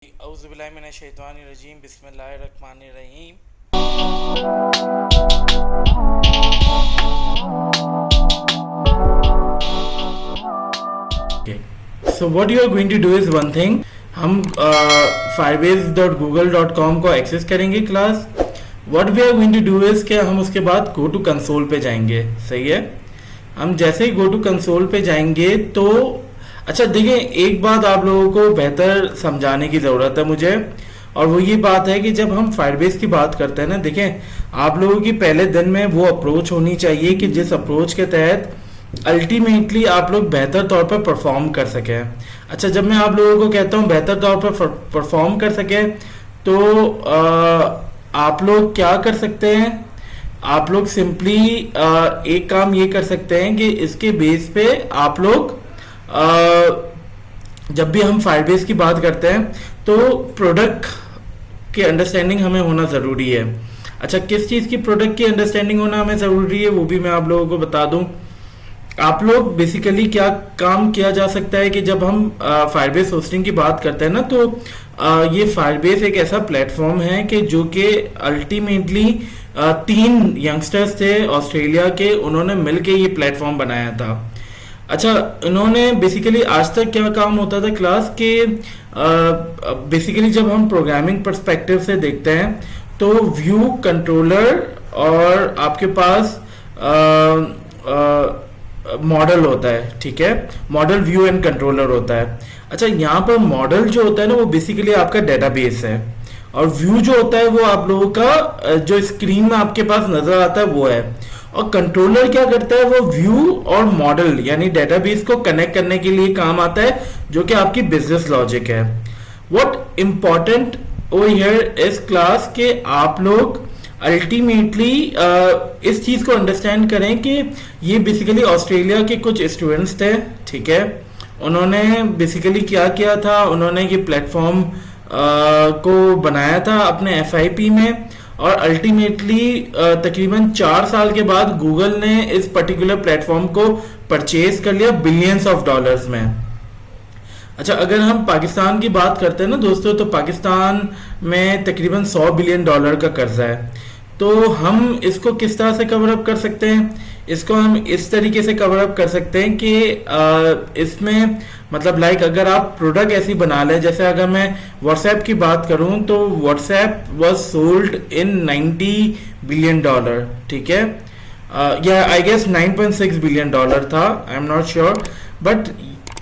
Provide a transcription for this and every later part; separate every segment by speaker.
Speaker 1: औज़ुबिल्लाहिमिनश्शैतानिर्रजीम बिस्मिल्लाहिर्रहमानिर्रहीम। Okay. So what you are going to do is one thing. हम firebase.google.com को access करेंगे class. What we are going to do is कि हम उसके बाद go to console पे जाएंगे. सही है. हम जैसे ही go to console पे जाएंगे तो अच्छा देखिए, एक बात आप लोगों को बेहतर समझाने की ज़रूरत है मुझे, और वो ये बात है कि जब हम फायरबेस की बात करते हैं ना, देखें आप लोगों की पहले दिन में वो अप्रोच होनी चाहिए कि जिस अप्रोच के तहत अल्टीमेटली आप लोग बेहतर तौर पर परफॉर्म कर सकें. अच्छा, जब मैं आप लोगों को कहता हूँ बेहतर तौर पर परफॉर्म कर सकें तो आप लोग क्या कर सकते हैं? आप लोग सिंपली एक काम ये कर सकते हैं कि इसके बेस पे आप लोग जब भी हम फायरबेस की बात करते हैं तो प्रोडक्ट की अंडरस्टैंडिंग हमें होना ज़रूरी है. अच्छा, किस चीज़ की प्रोडक्ट की अंडरस्टैंडिंग होना हमें ज़रूरी है वो भी मैं आप लोगों को बता दूं. आप लोग बेसिकली क्या काम किया जा सकता है कि जब हम फायरबेस होस्टिंग की बात करते हैं ना, तो ये फायरबेस एक ऐसा प्लेटफॉर्म है कि जो कि अल्टीमेटली 3 यंगस्टर्स थे ऑस्ट्रेलिया के, उन्होंने मिलके ये प्लेटफॉर्म बनाया था. अच्छा, इन्होंने बेसिकली आज तक क्या काम होता था क्लास के बेसिकली जब हम प्रोग्रामिंग पर्सपेक्टिव से देखते हैं तो व्यू कंट्रोलर और आपके पास मॉडल होता है. ठीक है, मॉडल व्यू एंड कंट्रोलर होता है. अच्छा, यहाँ पर मॉडल जो होता है ना वो बेसिकली आपका डेटाबेस है, और व्यू जो होता है वो आप लोगों का जो स्क्रीन में आपके पास नजर आता है वो है. और कंट्रोलर क्या करता है? वो व्यू और मॉडल यानी डेटाबेस को कनेक्ट करने के लिए काम आता है, जो कि आपकी बिजनेस लॉजिक है. What important over here is class के आप लोग अल्टीमेटली इस चीज को अंडरस्टैंड करें कि ये बेसिकली ऑस्ट्रेलिया के कुछ स्टूडेंट्स थे. ठीक है, उन्होंने बेसिकली क्या किया था, उन्होंने ये प्लेटफॉर्म को बनाया था अपने FIP में, और अल्टीमेटली तकरीबन 4 साल के बाद गूगल ने इस पर्टिकुलर प्लेटफॉर्म को परचेज कर लिया बिलियंस ऑफ डॉलर्स में. अच्छा, अगर हम पाकिस्तान की बात करते हैं ना दोस्तों, तो पाकिस्तान में तकरीबन $100 बिलियन का कर्जा है. तो हम इसको किस तरह से कवर अप कर सकते हैं? इसको हम इस तरीके से कवर अप कर सकते हैं कि इसमें मतलब लाइक अगर आप प्रोडक्ट ऐसी बना लें, जैसे अगर मैं व्हाट्सएप की बात करूं तो WhatsApp was sold in $90 billion. ठीक है, या आई गेस $9.6 बिलियन था, I am not sure. But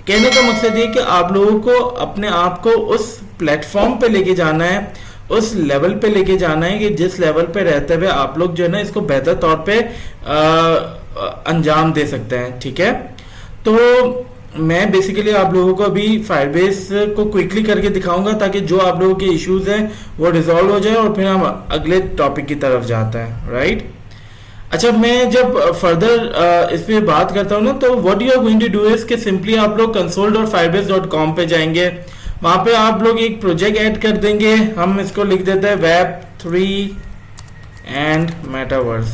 Speaker 1: कहने का मकसद ये कि आप लोगों को अपने आप को उस प्लेटफॉर्म पे लेके जाना है, उस लेवल पे लेके जाना है कि जिस लेवल पे रहते हुए आप लोग जो है ना इसको बेहतर तौर पे अंजाम दे सकते हैं. ठीक है, तो मैं बेसिकली आप लोगों को अभी फायरबेस को क्विकली करके दिखाऊंगा ताकि जो आप लोगों के इश्यूज हैं वो रिजॉल्व हो जाए, और फिर हम अगले टॉपिक की तरफ जाते हैं. राइट. अच्छा, मैं जब फर्दर इस पे बात करता हूँ ना, तो what you are going to do is कि सिंपली आप लोग console.firebase.com पे जाएंगे. वहां पे आप लोग एक प्रोजेक्ट ऐड कर देंगे. हम इसको लिख देते हैं Web3 एंड मेटावर्स.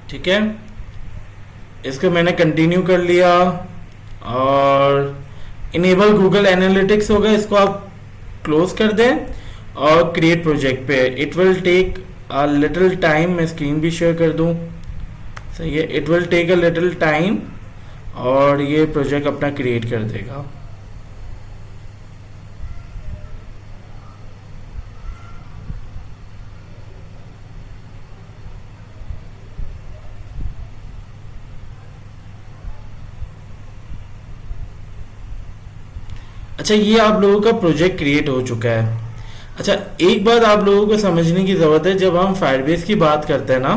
Speaker 1: ठीक है, इसको मैंने कंटिन्यू कर लिया, और इनेबल गूगल एनालिटिक्स होगा, इसको आप क्लोज कर दें और क्रिएट प्रोजेक्ट पे. It will take a little time. मैं स्क्रीन भी शेयर कर दूं. सही है, it will take a little time, और ये प्रोजेक्ट अपना क्रिएट कर देगा. अच्छा, ये आप लोगों का प्रोजेक्ट क्रिएट हो चुका है. अच्छा, एक बात आप लोगों को समझने की ज़रूरत है, जब हम फायरबेस की बात करते हैं ना,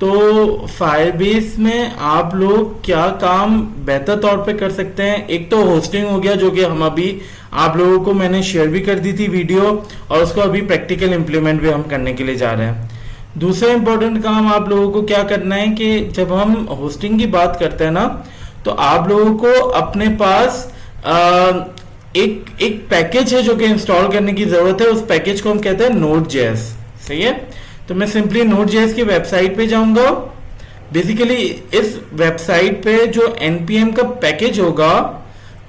Speaker 1: तो फायरबेस में आप लोग क्या काम बेहतर तौर पे कर सकते हैं. एक तो होस्टिंग हो गया, जो कि हम अभी आप लोगों को मैंने शेयर भी कर दी थी वीडियो, और उसको अभी प्रैक्टिकल इम्प्लीमेंट भी हम करने के लिए जा रहे हैं. दूसरा इंपॉर्टेंट काम आप लोगों को क्या करना है कि जब हम होस्टिंग की बात करते हैं ना, तो आप लोगों को अपने पास एक पैकेज है जो कि इंस्टॉल करने की जरूरत है. उस पैकेज को हम कहते हैं Node.js. सही है, तो मैं सिंपली Node.js की वेबसाइट पे जाऊंगा. बेसिकली इस वेबसाइट पे जो npm का पैकेज होगा,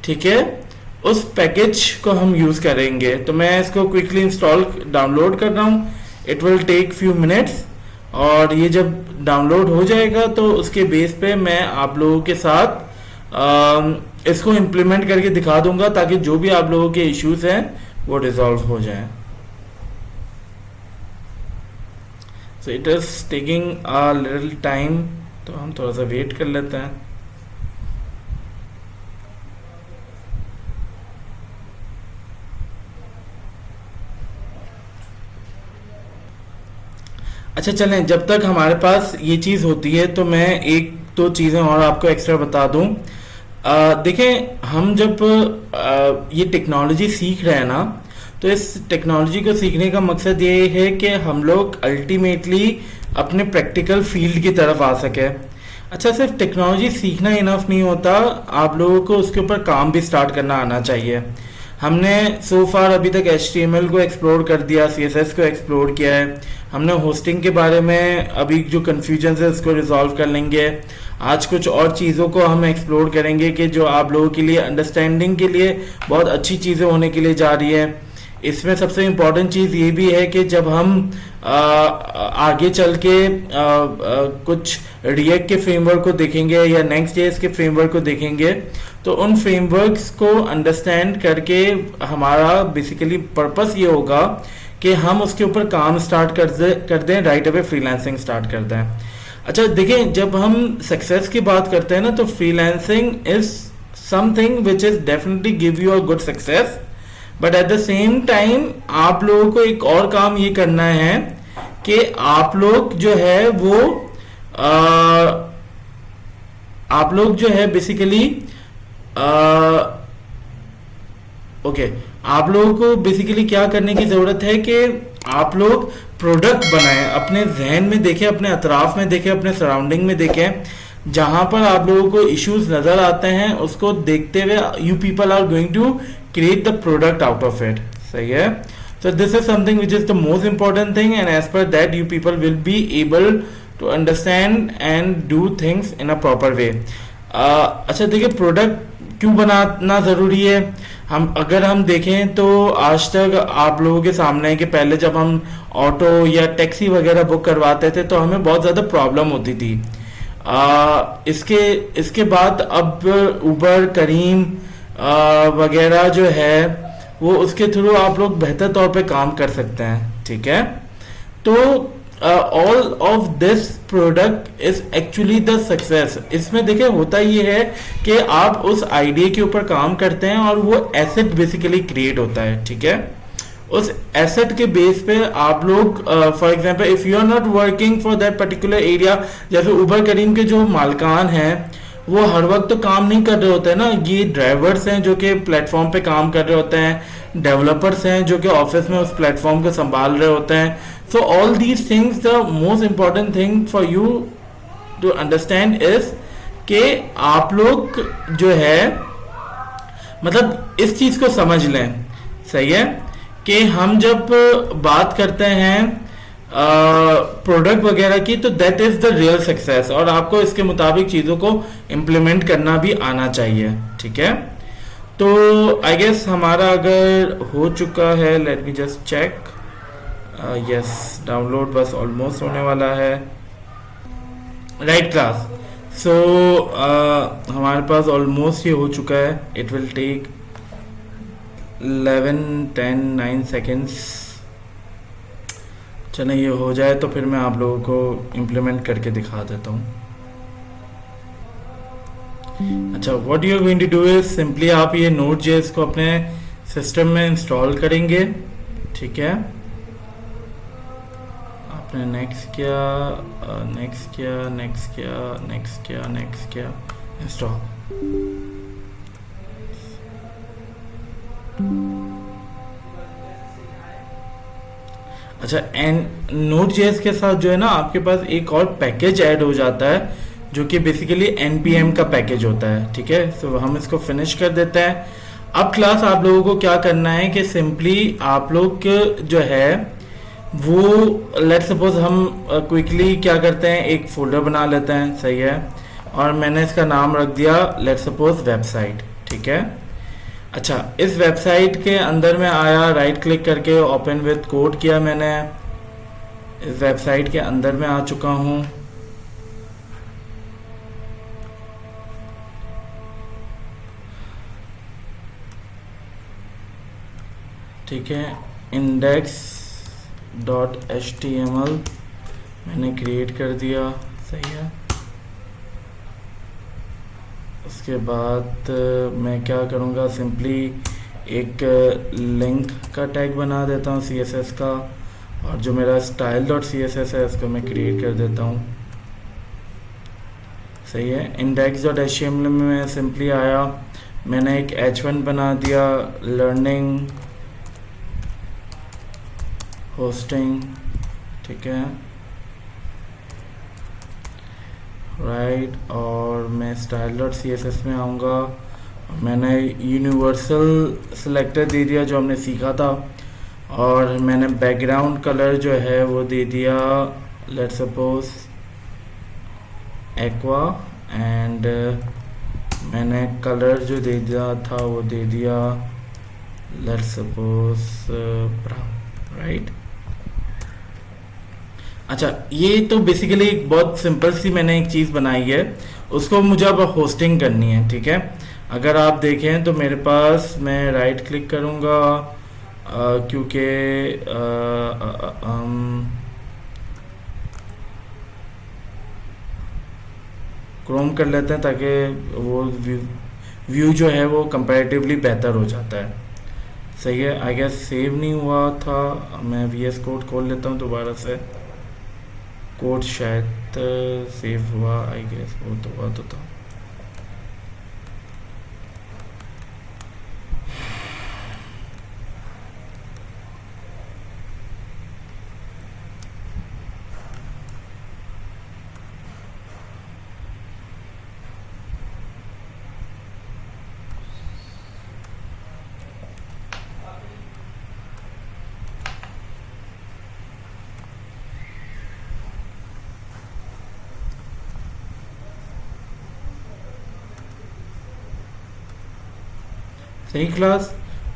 Speaker 1: ठीक है, उस पैकेज को हम यूज़ करेंगे। तो मैं इसको क्विकली इंस्टॉल डाउनलोड कर रहा हूँ, it will take few minutes, और ये जब डाउनलोड हो जाएगा तो उसके बेस पे मैं आप लोगों के साथ इसको इम्प्लीमेंट करके दिखा दूंगा, ताकि जो भी आप लोगों के इश्यूज हैं वो रिजॉल्व हो जाए। So it is taking a little time, तो हम थोड़ा सा वेट कर लेते हैं। अच्छा चलें, जब तक हमारे पास ये चीज़ होती है तो मैं एक दो चीज़ें और आपको एक्स्ट्रा बता दूं। देखें, हम जब ये टेक्नोलॉजी सीख रहे हैं ना, तो इस टेक्नोलॉजी को सीखने का मकसद ये है कि हम लोग अल्टीमेटली अपने प्रैक्टिकल फील्ड की तरफ आ सके। अच्छा, सिर्फ टेक्नोलॉजी सीखना इनफ नहीं होता, आप लोगों को उसके ऊपर काम भी स्टार्ट करना आना चाहिए। हमने सो फार अभी तक HTML को एक्सप्लोर कर दिया, CSS को एक्सप्लोर किया है, हमने होस्टिंग के बारे में अभी जो कन्फ्यूजन है उसको रिजॉल्व कर लेंगे। आज कुछ और चीज़ों को हम एक्सप्लोर करेंगे कि जो आप लोगों के लिए अंडरस्टैंडिंग के लिए बहुत अच्छी चीज़ें होने के लिए जा रही है। इसमें सबसे इम्पॉर्टेंट चीज़ ये भी है कि जब हम आगे चल के कुछ रिएक्ट के फ्रेमवर्क को देखेंगे या नेक्स्ट.जेएस के फ्रेमवर्क को देखेंगे, तो उन फ्रेमवर्क्स को अंडरस्टैंड करके हमारा बेसिकली पर्पस ये होगा कि हम उसके ऊपर काम स्टार्ट कर दें, राइट अवे फ्रीलांसिंग स्टार्ट कर दें। अच्छा देखें, जब हम सक्सेस की बात करते हैं ना, तो freelancing is something which is definitely give you a good success, but at the same time आप लोगों को एक और काम ये करना है कि आप लोग जो है वो आप लोग जो है बेसिकली ओके, आप लोगों को बेसिकली क्या करने की जरूरत है कि आप लोग प्रोडक्ट बनाएं, अपने जहन में देखें, अपने अतराफ में देखें, अपने सराउंडिंग में देखें, जहां पर आप लोगों को इश्यूज नजर आते हैं उसको देखते हुए you people are going to create the product out of it. सही है? So this is something which is the most important thing, and as per that you people will be able to understand and do things in a proper way. अच्छा देखिए, product क्यों बनाना ज़रूरी है? अगर हम देखें तो आज तक आप लोगों के सामने है कि पहले जब हम ऑटो या टैक्सी वगैरह बुक करवाते थे तो हमें बहुत ज़्यादा प्रॉब्लम होती थी। इसके बाद अब उबर, करीम वगैरह जो है वो उसके थ्रू आप लोग बेहतर तौर पे काम कर सकते हैं। ठीक है? तो all of this product is actually the success. इसमें देखिए होता ये है कि आप उस आइडिया के ऊपर काम करते हैं और वो एसेट बेसिकली क्रिएट होता है। ठीक है? उस एसेट के बेस पे आप लोग for example if you are not working for that particular area, जैसे उबर करीम के जो मालकान हैं वो हर वक्त तो काम नहीं कर रहे होते हैं ना, ये ड्राइवर्स हैं जो कि प्लेटफॉर्म पे काम कर रहे होते हैं, डेवलपर्स हैं जो कि ऑफिस में उस प्लेटफॉर्म को संभाल रहे होते हैं। So all these things, the most important thing for you to understand is कि आप लोग जो है मतलब इस चीज को समझ लें। सही है? कि हम जब बात करते हैं प्रोडक्ट वगैरह की, तो that is the real success, और आपको इसके मुताबिक चीज़ों को इम्प्लीमेंट करना भी आना चाहिए। ठीक है? तो आई गेस हमारा अगर हो चुका है, let me just check, yes, download बस ऑलमोस्ट होने वाला है। राइट क्लास, सो हमारे पास ऑलमोस्ट ये हो चुका है। It will take 11, 10, 9 seconds. चलें, ये हो जाए तो फिर मैं आप लोगों को इम्प्लीमेंट करके दिखा देता हूँ। अच्छा, what you are going to do is simply आप ये Node.js को अपने सिस्टम में इंस्टॉल करेंगे। ठीक है? आपने नेक्स्ट किया, नेक्स्ट किया, नेक्स्ट किया, नेक्स्ट किया, नेक्स्ट किया, इंस्टॉल। अच्छा, एंड Node.js के साथ जो है ना आपके पास एक और पैकेज ऐड हो जाता है जो कि बेसिकली npm का पैकेज होता है। ठीक है? सो हम इसको फिनिश कर देते हैं। अब क्लास आप लोगों को क्या करना है कि सिंपली आप लोग जो है वो लेट्स सपोज हम क्विकली क्या करते हैं, एक फोल्डर बना लेते हैं। सही है? और मैंने इसका नाम रख दिया लेट्स सपोज वेबसाइट। ठीक है? अच्छा, इस वेबसाइट के अंदर में आया, राइट क्लिक करके ओपन विथ कोड किया मैंने, इस वेबसाइट के अंदर में आ चुका हूँ। ठीक है, index.html मैंने क्रिएट कर दिया, सही है। उसके बाद मैं क्या करूँगा, सिंपली एक लिंक का टैग बना देता हूँ CSS का, और जो मेरा style.css है उसको मैं क्रिएट कर देता हूँ, सही है। index.html में मैं सिंपली आया, मैंने एक h1 बना दिया, लर्निंग होस्टिंग, ठीक है, राइट। और मैं style.css में आऊँगा, मैंने यूनिवर्सल सिलेक्टर दे दिया जो हमने सीखा था, और मैंने बैकग्राउंड कलर जो है वो दे दिया, लेट्स सपोज एक्वा, एंड मैंने कलर जो दे दिया था वो दे दिया, लेट्स सपोज ब्राउन, राइट। अच्छा, ये तो बेसिकली एक बहुत सिंपल सी मैंने एक चीज़ बनाई है, उसको मुझे अब होस्टिंग करनी है, ठीक है। अगर आप देखें तो मेरे पास, मैं राइट क्लिक करूँगा, क्योंकि क्रोम कर लेते हैं ताकि वो व्यू जो है वो कंपैरेटिवली बेहतर हो जाता है, सही है। आई गेस सेव नहीं हुआ था, मैं VS कोड खोल लेता हूँ दोबारा से, कोड शायद सेव हुआ, आई गेस वो तो हुआ तो था। सही क्लास।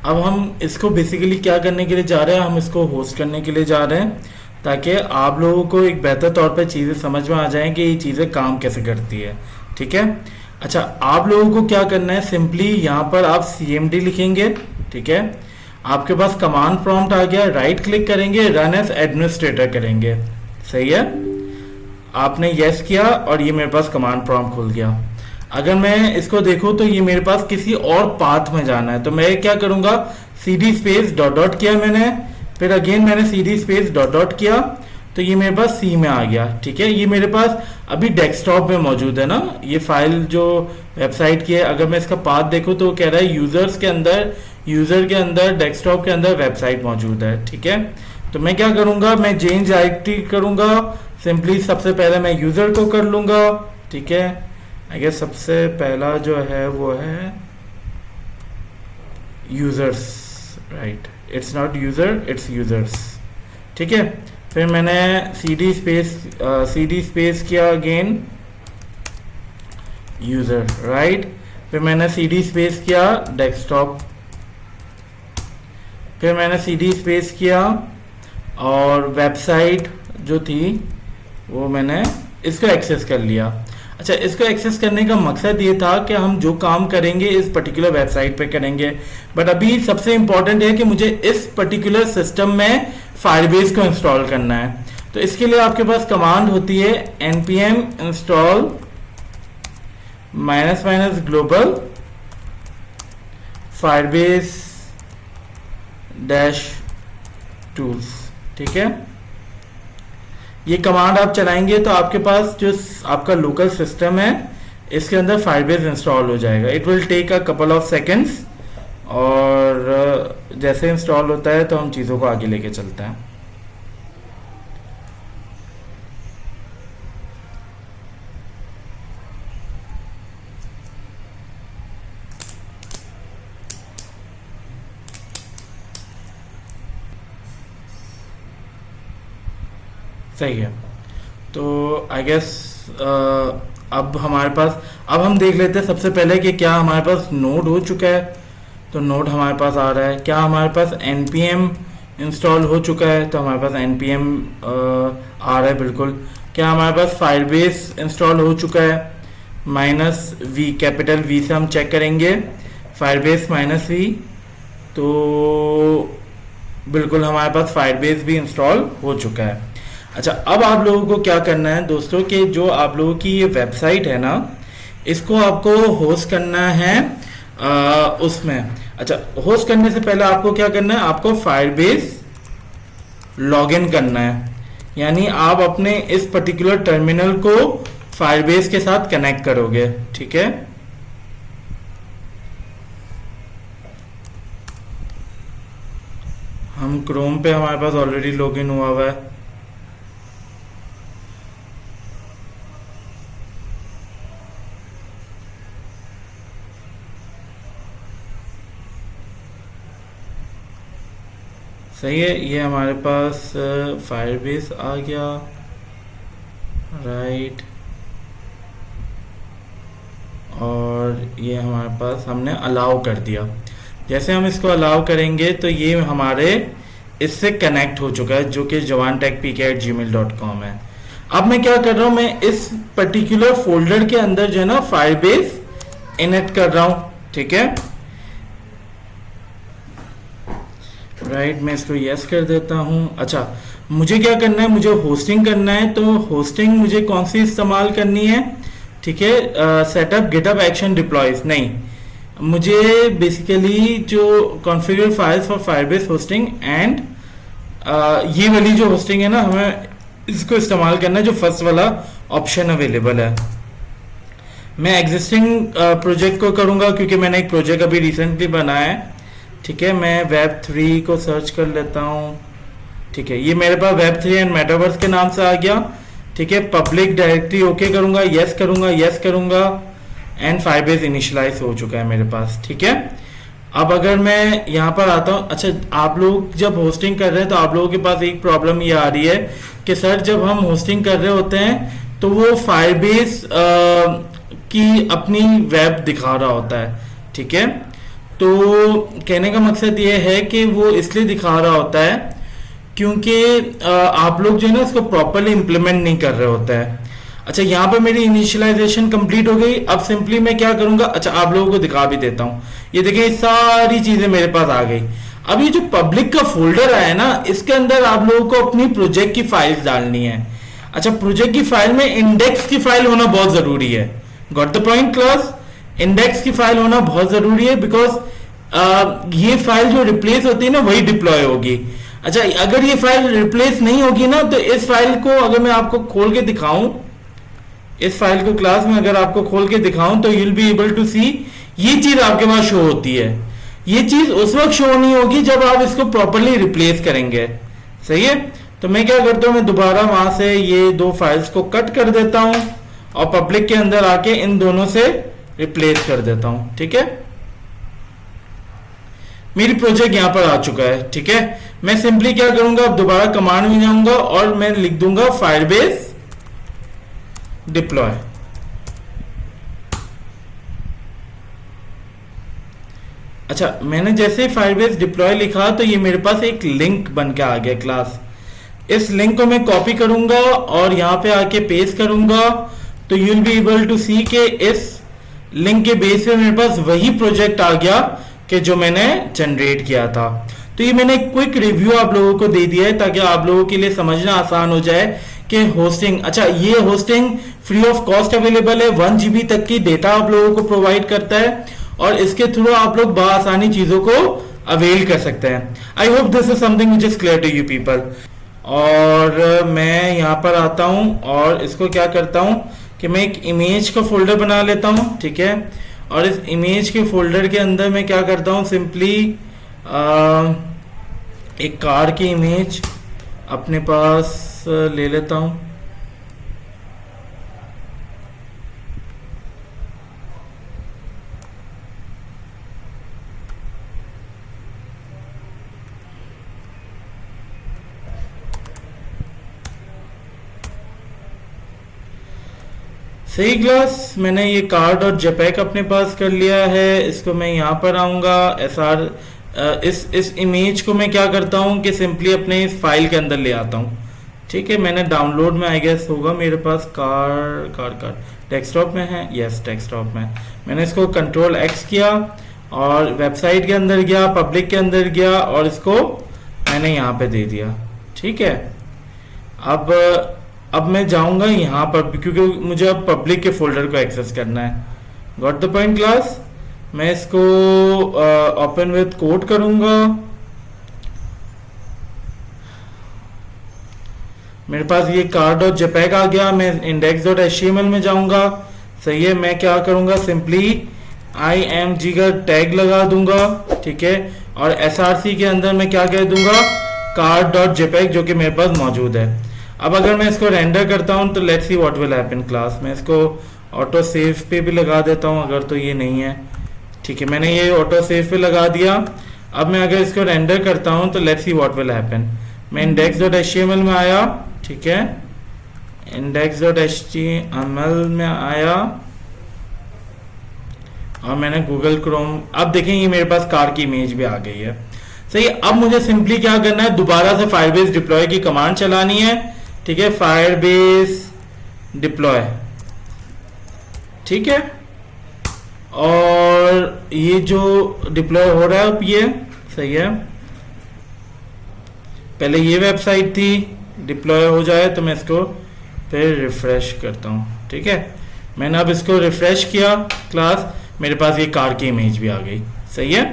Speaker 1: अब हम इसको बेसिकली क्या करने के लिए जा रहे हैं, हम इसको होस्ट करने के लिए जा रहे हैं, ताकि आप लोगों को एक बेहतर तौर पर चीज़ें समझ में आ जाएं कि ये चीज़ें काम कैसे करती है, ठीक है। अच्छा, आप लोगों को क्या करना है, सिंपली यहाँ पर आप CMD लिखेंगे, ठीक है। आपके पास कमांड प्रॉम्प्ट आ गया, राइट क्लिक करेंगे, रन एज एडमिनिस्ट्रेटर करेंगे, सही है। आपने यस किया और ये मेरे पास कमांड प्रॉम्प्ट खुल गया। अगर मैं इसको देखूं तो ये मेरे पास किसी और पाथ में जाना है, तो मैं क्या करूंगा, CD स्पेस डॉट डॉट किया मैंने, फिर अगेन मैंने CD स्पेस डॉट डॉट किया, तो ये मेरे पास C में आ गया, ठीक है। ये मेरे पास अभी डेस्कटॉप में मौजूद है ना, ये फाइल जो वेबसाइट की है। अगर मैं इसका पाथ देखूं तो कह रहा है यूजर के अंदर डेस्कटॉप के अंदर वेबसाइट मौजूद है, ठीक है। तो मैं क्या करूंगा, मैं चेंज आईडी करूंगा, सिंपली सबसे पहले मैं यूजर को कर लूंगा, ठीक है। आई गेस सबसे पहला जो है वो है users, right, it's not user, it's users, ठीक है। फिर मैंने CD स्पेस किया, अगेन यूजर, राइट। फिर मैंने CD स्पेस किया डेस्कटॉप, फिर मैंने CD स्पेस किया, और वेबसाइट जो थी वो मैंने इसको एक्सेस कर लिया। अच्छा, इसको एक्सेस करने का मकसद ये था कि हम जो काम करेंगे इस पर्टिकुलर वेबसाइट पे करेंगे, बट अभी सबसे इंपॉर्टेंट है कि मुझे इस पर्टिकुलर सिस्टम में फायरबेस को इंस्टॉल करना है। तो इसके लिए आपके पास कमांड होती है npm install --global firebase -tools, ठीक है। ये कमांड आप चलाएंगे तो आपके पास जो आपका लोकल सिस्टम है इसके अंदर फायरबेस इंस्टॉल हो जाएगा। It will take a couple of seconds, और जैसे इंस्टॉल होता है तो हम चीज़ों को आगे लेके चलते हैं। सही है। तो आई गेस अब हमारे पास, अब हम देख लेते हैं सबसे पहले कि क्या हमारे पास नोड हो चुका है। तो नोड हमारे पास आ रहा है। क्या हमारे पास npm इंस्टॉल हो चुका है? तो हमारे पास npm आ रहा है बिल्कुल। क्या हमारे पास फायरबेस इंस्टॉल हो चुका है? -v, कैपिटल V से हम चेक करेंगे, फायरबेस -v, तो बिल्कुल हमारे पास फायरबेस भी इंस्टॉल हो चुका है। अच्छा, अब आप लोगों को क्या करना है दोस्तों, कि जो आप लोगों की ये वेबसाइट है ना, इसको आपको होस्ट करना है उसमें। अच्छा, होस्ट करने से पहले आपको क्या करना है, आपको फायरबेस लॉगिन करना है। यानी आप अपने इस पर्टिकुलर टर्मिनल को फायरबेस के साथ कनेक्ट करोगे, ठीक है। हम क्रोम पे हमारे पास ऑलरेडी लॉगिन हुआ है। सही है, ये हमारे पास फायरबेस आ गया, राइट। और ये हमारे पास हमने अलाउ कर दिया। जैसे हम इसको अलाउ करेंगे तो ये हमारे इससे कनेक्ट हो चुका है, जो कि javantechpk@gmail.com है। अब मैं क्या कर रहा हूँ, मैं इस पर्टिकुलर फोल्डर के अंदर जो है ना फायरबेस इनिट कर रहा हूँ, ठीक है, राइट। मैं इसको यस कर देता हूँ। अच्छा, मुझे क्या करना है, मुझे होस्टिंग करना है। तो होस्टिंग मुझे कौन सी इस्तेमाल करनी है, ठीक है, सेटअप गिटहब एक्शन डिप्लॉयज नहीं, मुझे बेसिकली जो configure files for Firebase hosting and ये वाली जो होस्टिंग है ना, हमें इसको इस्तेमाल करना है, जो फर्स्ट वाला ऑप्शन अवेलेबल है। मैं एग्जिस्टिंग प्रोजेक्ट को करूँगा, क्योंकि मैंने एक प्रोजेक्ट अभी रिसेंटली बनाया है, ठीक है। मैं Web3 को सर्च कर लेता हूँ, ठीक है। ये मेरे पास Web3 एंड मेटावर्स के नाम से आ गया, ठीक है। पब्लिक डायरेक्टरी ओके करूँगा, यस करूँगा, यस करूँगा, एंड फायरबेस इनिशियलाइज हो चुका है मेरे पास, ठीक है। अब अगर मैं यहाँ पर आता हूँ, अच्छा, आप लोग जब होस्टिंग कर रहे हैं तो आप लोगों के पास एक प्रॉब्लम ये आ रही है कि सर जब हम होस्टिंग कर रहे होते हैं तो वो फायरबेस की अपनी वेब दिखा रहा होता है, ठीक है। तो कहने का मकसद ये है कि वो इसलिए दिखा रहा होता है क्योंकि आप लोग जो है ना उसको प्रॉपरली इंप्लीमेंट नहीं कर रहे होते हैं। अच्छा, यहाँ पर मेरी इनिशियलाइजेशन कंप्लीट हो गई। अब सिंपली मैं क्या करूंगा, अच्छा आप लोगों को दिखा भी देता हूँ। ये देखिए, सारी चीजें मेरे पास आ गई। अब ये जो पब्लिक का फोल्डर आया ना, इसके अंदर आप लोगों को अपनी प्रोजेक्ट की फाइल्स डालनी है। अच्छा, प्रोजेक्ट की फाइल में इंडेक्स की फाइल होना बहुत जरूरी है। Got the point class? Index की फाइल होना बहुत जरूरी है, बिकॉज ये फाइल जो रिप्लेस होती है ना वही डिप्लॉय होगी। अच्छा, अगर ये फाइल रिप्लेस नहीं होगी ना, तो इस फाइल को अगर मैं आपको खोल के दिखाऊं, इस फाइल को क्लास में अगर आपको खोल के दिखाऊं, तो यूल बी एबल टू सी ये चीज आपके पास शो होती है। ये चीज उस वक्त शो नहीं होगी जब आप इसको प्रॉपरली रिप्लेस करेंगे, सही है। तो मैं क्या करता हूं, मैं दोबारा वहां से ये दो फाइल्स को कट कर देता हूं और पब्लिक के अंदर आके इन दोनों से रिप्लेस कर देता हूं, ठीक है। मेरी प्रोजेक्ट यहां पर आ चुका है, ठीक है। मैं सिंपली क्या करूंगा, अब दोबारा कमांड में जाऊंगा और मैं लिख दूंगा फायरबेस डिप्लॉय। अच्छा, मैंने जैसे फायरबेस डिप्लॉय लिखा तो ये मेरे पास एक लिंक बन के आ गया क्लास। इस लिंक को मैं कॉपी करूंगा और यहां पे आके पेस्ट करूंगा, तो you will be able to see के इस लिंक के बेस पे मेरे पास वही प्रोजेक्ट आ गया कि जो मैंने जनरेट किया था। तो ये मैंने क्विक रिव्यू आप लोगों को दे दिया है ताकि आप लोगों के लिए समझना आसान हो जाए कि होस्टिंग, अच्छा ये hosting free of cost available है, 1 GB तक की डेटा आप लोगों को प्रोवाइड करता है और इसके थ्रू आप लोग बआसानी चीजों को अवेल कर सकते हैं। I hope this is something which is clear to you people. और मैं यहाँ पर आता हूँ और इसको क्या करता हूँ कि मैं एक इमेज का फोल्डर बना लेता हूँ, ठीक है। और इस इमेज के फोल्डर के अंदर मैं क्या करता हूँ, सिंपली एक कार की इमेज अपने पास ले लेता हूँ। सही क्लास, मैंने ये कार्ड और जेपैक अपने पास कर लिया है। इसको मैं यहाँ पर आऊँगा एसआर, इस इमेज को मैं क्या करता हूँ कि सिंपली अपने इस फाइल के अंदर ले आता हूँ। ठीक है, मैंने डाउनलोड में आई गेस होगा मेरे पास, कार डेस्कटॉप में है, यस डेस्कटॉप में। मैंने इसको कंट्रोल एक्स किया और वेबसाइट के अंदर गया, पब्लिक के अंदर गया और इसको मैंने यहाँ पे दे दिया। ठीक है, अब मैं जाऊंगा यहाँ पर क्योंकि मुझे अब पब्लिक के फोल्डर को एक्सेस करना है। Got the point class. मैं इसको ओपन विद कोड करूंगा। मेरे पास ये कार्ड और जेपैक आ गया। मैं index.html में जाऊंगा। सही है, मैं क्या करूंगा, सिंपली img का टैग लगा दूंगा। ठीक है, और src के अंदर मैं क्या कह दूंगा, card.jpg, जो कि मेरे पास मौजूद है। अब अगर मैं इसको रेंडर करता हूं तो let's see what will happen class. मैं इसको ऑटो सेव पे भी लगा देता हूं अगर तो ये नहीं है। ठीक है, मैंने ये ऑटो सेव पे लगा दिया। अब मैं अगर इसको रेंडर करता हूं तो let's see what will happen. मैं index.html में आया। ठीक है, index.html में आया और मैंने गूगल क्रोम, अब देखें ये मेरे पास कार की इमेज भी आ गई है। सही, अब मुझे सिंपली क्या करना है, दोबारा से फायरबेस डिप्लॉय की कमांड चलानी है। ठीक है, फायरबेस डिप्लॉय। ठीक है, और ये जो डिप्लॉय हो रहा है अब ये सही है। पहले ये वेबसाइट थी, डिप्लॉय हो जाए तो मैं इसको फिर रिफ्रेश करता हूँ। ठीक है, मैंने अब इसको रिफ्रेश किया क्लास, मेरे पास ये कार की इमेज भी आ गई। सही है,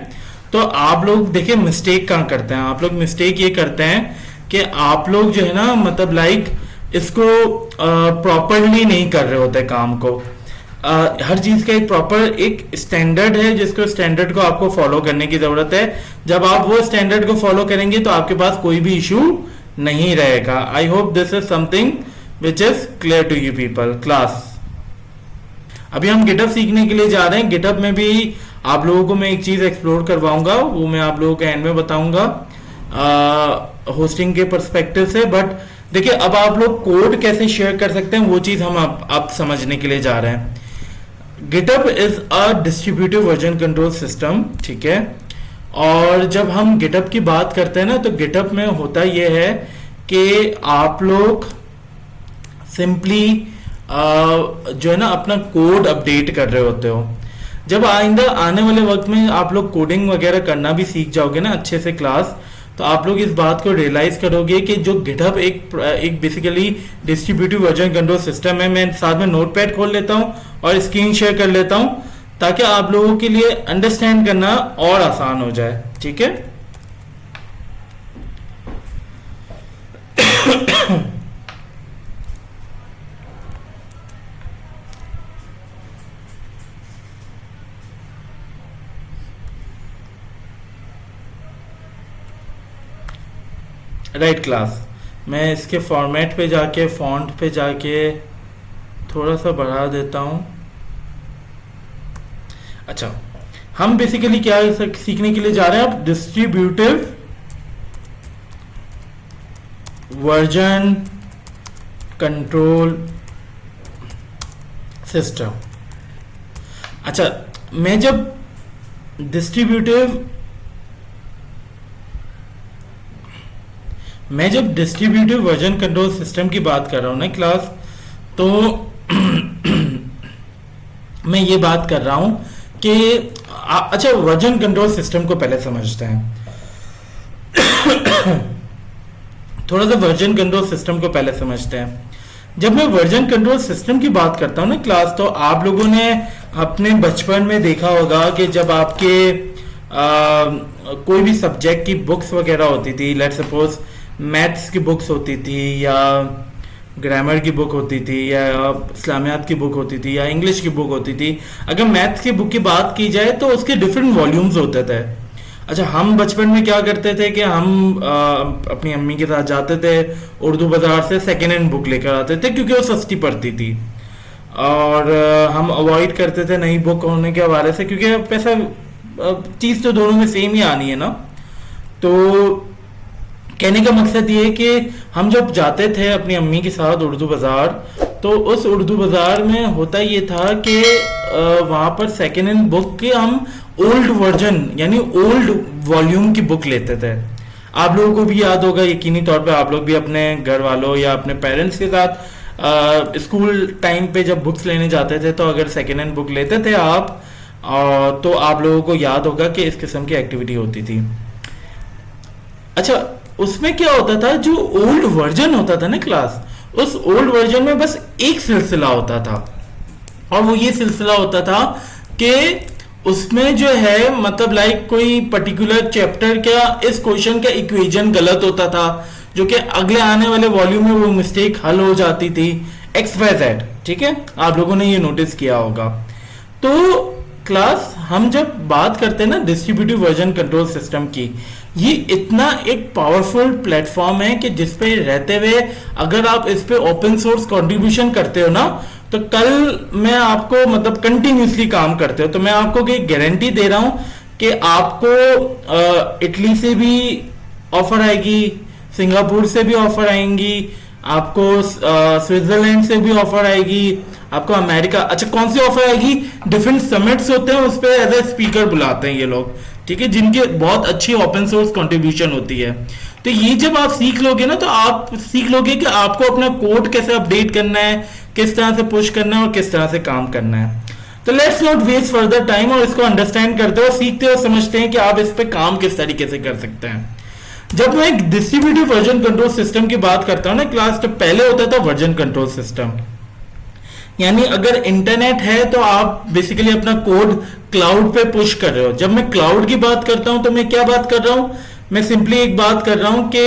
Speaker 1: तो आप लोग देखिए मिस्टेक कहाँ करते हैं। आप लोग मिस्टेक ये करते हैं कि आप लोग जो है ना, मतलब लाइक इसको प्रॉपरली नहीं कर रहे होते काम को। हर चीज का एक प्रॉपर एक स्टैंडर्ड है, जिसको स्टैंडर्ड को आपको फॉलो करने की जरूरत है। जब आप वो स्टैंडर्ड को फॉलो करेंगे तो आपके पास कोई भी इशू नहीं रहेगा। I hope this is something which is clear to you people class. अभी हम गिटअप सीखने के लिए जा रहे हैं। गिटअप में भी आप लोगों को मैं एक चीज एक्सप्लोर करवाऊंगा, वो मैं आप लोगों के एंड में बताऊंगा होस्टिंग के पर्सपेक्टिव से। बट देखिए, अब आप लोग कोड कैसे शेयर कर सकते हैं वो चीज हम आप समझने के लिए जा रहे हैं। GitHub is a distributive version control system. ठीक है, और जब हम GitHub की बात करते हैं ना, तो GitHub में होता यह है कि आप लोग सिंपली जो है ना अपना कोड अपडेट कर रहे होते हो। जब आइंदा आने वाले वक्त में आप लोग कोडिंग वगैरह करना भी सीख जाओगे ना अच्छे से क्लास, तो आप लोग इस बात को रियलाइज करोगे कि जो GitHub एक basically distributive version control system है। मैं साथ में नोटपैड खोल लेता हूं और स्क्रीन शेयर कर लेता हूं ताकि आप लोगों के लिए अंडरस्टैंड करना और आसान हो जाए। ठीक है, राइट क्लास। मैं इसके फॉर्मेट पे जाके फॉन्ट पे जाके थोड़ा सा बढ़ा देता हूं। अच्छा, हम बेसिकली क्या सीखने के लिए जा रहे हैं अब, डिस्ट्रीब्यूटिव वर्जन कंट्रोल सिस्टम। अच्छा, मैं जब डिस्ट्रीब्यूटिव वर्जन कंट्रोल सिस्टम की बात कर रहा हूं ना क्लास, तो मैं ये बात कर रहा हूं कि अच्छा, वर्जन कंट्रोल सिस्टम को पहले समझते हैं। थोड़ा सा वर्जन कंट्रोल सिस्टम को पहले समझते हैं। जब मैं वर्जन कंट्रोल सिस्टम की बात करता हूं ना क्लास, तो आप लोगों ने अपने बचपन में देखा होगा कि जब आपके कोई भी सब्जेक्ट की बुक्स वगैरह होती थी, लेट्स सपोज मैथ्स की बुक्स होती थी या ग्रामर की बुक होती थी या इस्लामियात की बुक होती थी या इंग्लिश की बुक होती थी। अगर मैथ्स की बुक की बात की जाए तो उसके डिफरेंट वॉल्यूम्स होते थे। अच्छा, हम बचपन में क्या करते थे कि हम अपनी अम्मी के साथ जाते थे, उर्दू बाजार से सेकेंड हैंड बुक लेकर आते थे क्योंकि वो सस्ती पड़ती थी, और हम अवॉइड करते थे नई बुक होने के हवाले से क्योंकि पैसा चीज़ तो दोनों में सेम ही आनी है ना। तो कहने का मकसद ये है कि हम जब जाते थे अपनी अम्मी के साथ उर्दू बाजार, तो उस उर्दू बाजार में होता ये था कि वहाँ पर सेकेंड हैंड बुक के हम ओल्ड वर्जन यानी ओल्ड वॉल्यूम की बुक लेते थे। आप लोगों को भी याद होगा, यकीनी तौर पे आप लोग भी अपने घर वालों या अपने पेरेंट्स के साथ स्कूल टाइम पे जब बुक्स लेने जाते थे तो अगर सेकेंड हैंड बुक लेते थे आप, तो आप लोगों को याद होगा कि इस किस्म की एक्टिविटी होती थी। अच्छा, उसमें क्या होता था, जो ओल्ड वर्जन होता था ना क्लास, उस ओल्ड वर्जन में बस एक सिलसिला होता था, और वो ये सिलसिला होता था कि उसमें जो है मतलब लाइक कोई पर्टिकुलर चैप्टर का इस क्वेश्चन का इक्वेशन गलत होता था, जो कि अगले आने वाले वॉल्यूम में वो मिस्टेक हल हो जाती थी, एक्स वाई जेड। ठीक है, आप लोगों ने ये नोटिस किया होगा। तो क्लास हम जब बात करते हैं ना डिस्ट्रीब्यूटिव वर्जन कंट्रोल सिस्टम की, ये इतना एक पावरफुल प्लेटफॉर्म है कि जिसपे रहते हुए अगर आप इस पे ओपन सोर्स कंट्रीब्यूशन करते हो ना, तो कल मैं आपको मतलब कंटिन्यूसली काम करते हो तो मैं आपको एक गारंटी दे रहा हूं कि आपको इटली से भी ऑफर आएगी, सिंगापुर से भी ऑफर आएंगी, आपको स्विट्जरलैंड से भी ऑफर आएगी, आपको अमेरिका, अच्छा कौन सी ऑफर आएगी, डिफरेंट समिट्स होते हैं उस पर एज ए स्पीकर बुलाते हैं ये लोग, ठीक है, जिनके बहुत अच्छी ओपन सोर्स कंट्रीब्यूशन होती है। तो ये जब आप सीख लोगे ना, तो आप सीख लोगे कि आपको अपना कोड कैसे अपडेट करना है, किस तरह से पुश करना है और किस तरह से काम करना है। तो let's not waste further time और इसको अंडरस्टैंड करते हो, सीखते हो, समझते हैं कि आप इस पे काम किस तरीके से कर सकते हैं। जब मैं एक डिस्ट्रीब्यूटिव वर्जन कंट्रोल सिस्टम की बात करता हूं ना क्लास, तो पहले होता था वर्जन कंट्रोल सिस्टम, यानी अगर इंटरनेट है तो आप बेसिकली अपना कोड क्लाउड पे पुश कर रहे हो। जब मैं क्लाउड की बात करता हूं तो मैं क्या बात कर रहा हूं, मैं सिंपली एक बात कर रहा हूं कि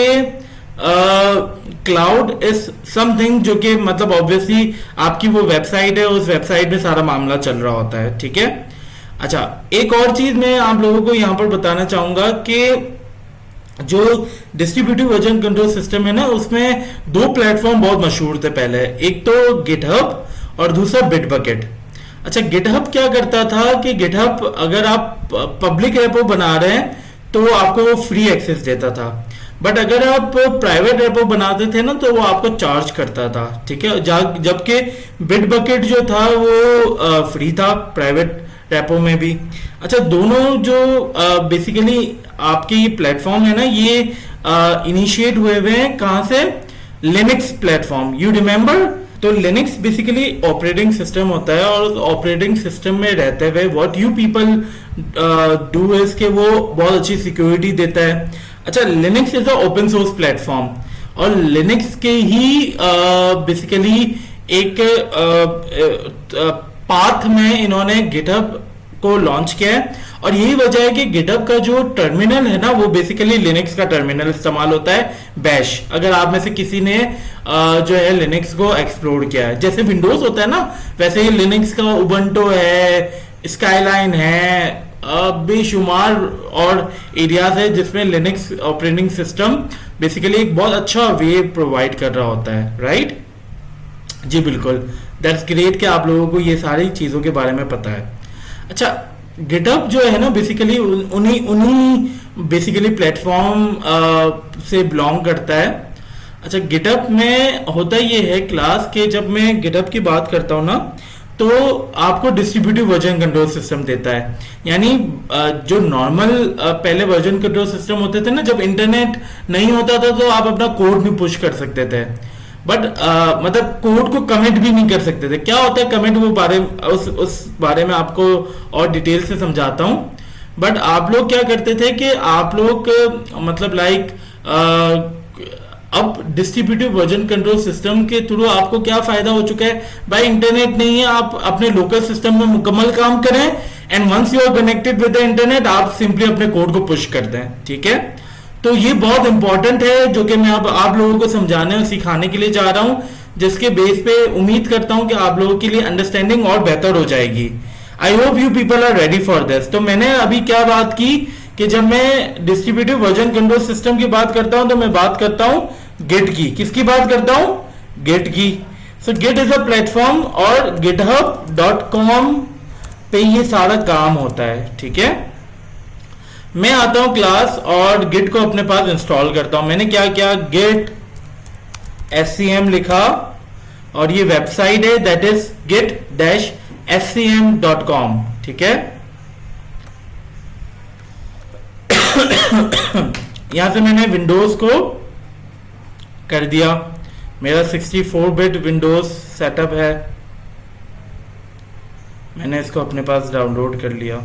Speaker 1: क्लाउड इज समथिंग जो कि मतलब ऑब्वियसली आपकी वो वेबसाइट है, उस वेबसाइट में सारा मामला चल रहा होता है। ठीक है, अच्छा एक और चीज मैं आप लोगों को यहां पर बताना चाहूंगा कि जो डिस्ट्रीब्यूटिव वर्जन कंट्रोल सिस्टम है ना, उसमें दो प्लेटफॉर्म बहुत मशहूर थे पहले, एक तो गिटहब और दूसरा बिटबकेट। अच्छा, गिटहब क्या करता था कि गिटहब अगर आप पब्लिक रेपो बना रहे हैं तो आपको वो फ्री एक्सेस देता था, बट अगर आप प्राइवेट रेपो बनाते थे ना तो वो आपको चार्ज करता था। ठीक है, जबकि बिटबकेट जो था वो फ्री था प्राइवेट रेपो में भी। अच्छा, दोनों जो बेसिकली आपके ये प्लेटफॉर्म है ना, ये इनिशिएट हुए हैं कहां से, लिनक्स प्लेटफॉर्म, यू रिमेंबर। तो लिनक्स बेसिकली ऑपरेटिंग सिस्टम होता है, और ऑपरेटिंग सिस्टम में रहते हुए what you people do is के वो बहुत अच्छी सिक्योरिटी देता है। अच्छा, Linux is a open source platform, और लिनक्स के ही बेसिकली एक पाथ में इन्होंने गिटहब को लॉन्च किया है, और यही वजह है कि गिटहब का जो टर्मिनल है ना, वो बेसिकली लिनक्स का टर्मिनल इस्तेमाल होता है, बैश। अगर आप में से किसी ने जो है लिनक्स को एक्सप्लोर किया है, जैसे विंडोज होता है ना, वैसे ही लिनक्स का उबंटू है, स्काईलाइन है, बेशुमार और एरियाज है जिसमें लिनक्स ऑपरेटिंग सिस्टम बेसिकली एक बहुत अच्छा वे प्रोवाइड कर रहा होता है। राइट जी, बिल्कुल, दैट्स ग्रेट कि आप लोगों को ये सारी चीजों के बारे में पता है। अच्छा, गिटहब जो है ना बेसिकली उन्हीं बेसिकली प्लेटफॉर्म से बिलोंग करता है। अच्छा, गिटहब में होता ये है क्लास के, जब मैं गिटहब की बात करता हूँ ना, तो आपको डिस्ट्रीब्यूटिव वर्जन कंट्रोल सिस्टम देता है, यानी जो नॉर्मल पहले वर्जन कंट्रोल सिस्टम होते थे ना, जब इंटरनेट नहीं होता था तो आप अपना कोड भी पुश कर सकते थे, बट मतलब कोड को कमेंट भी नहीं कर सकते थे। क्या होता है कमेंट, वो उस बारे में आपको और डिटेल से समझाता हूं। बट आप लोग क्या करते थे कि आप लोग मतलब लाइक अब डिस्ट्रीब्यूटिव वर्जन कंट्रोल सिस्टम के थ्रू आपको क्या फायदा हो चुका है, भाई इंटरनेट नहीं है, आप अपने लोकल सिस्टम में मुकम्मल काम करें, and once you are connected with the internet आप सिंपली अपने कोड को पुश कर दें। ठीक है, तो ये बहुत इंपॉर्टेंट है जो कि मैं अब आप लोगों को समझाने और सिखाने के लिए जा रहा हूं, जिसके बेस पे उम्मीद करता हूं कि आप लोगों के लिए अंडरस्टैंडिंग और बेहतर हो जाएगी। I hope you people are ready for this. तो मैंने अभी क्या बात की कि जब मैं डिस्ट्रीब्यूटिव वर्जन कंट्रोल सिस्टम की बात करता हूं तो मैं बात करता हूं गिट की। किसकी बात करता हूं, गिट की। सो गिट इज अ प्लेटफॉर्म, और github.com पे ये सारा काम होता है। ठीक है, मैं आता हूं क्लास और गिट को अपने पास इंस्टॉल करता हूं। मैंने क्या किया, गिट scm लिखा, और ये वेबसाइट है दैट इज git-scm.com, ठीक है। यहां से मैंने विंडोज को कर दिया, मेरा 64 बिट विंडोज सेटअप है, मैंने इसको अपने पास डाउनलोड कर लिया।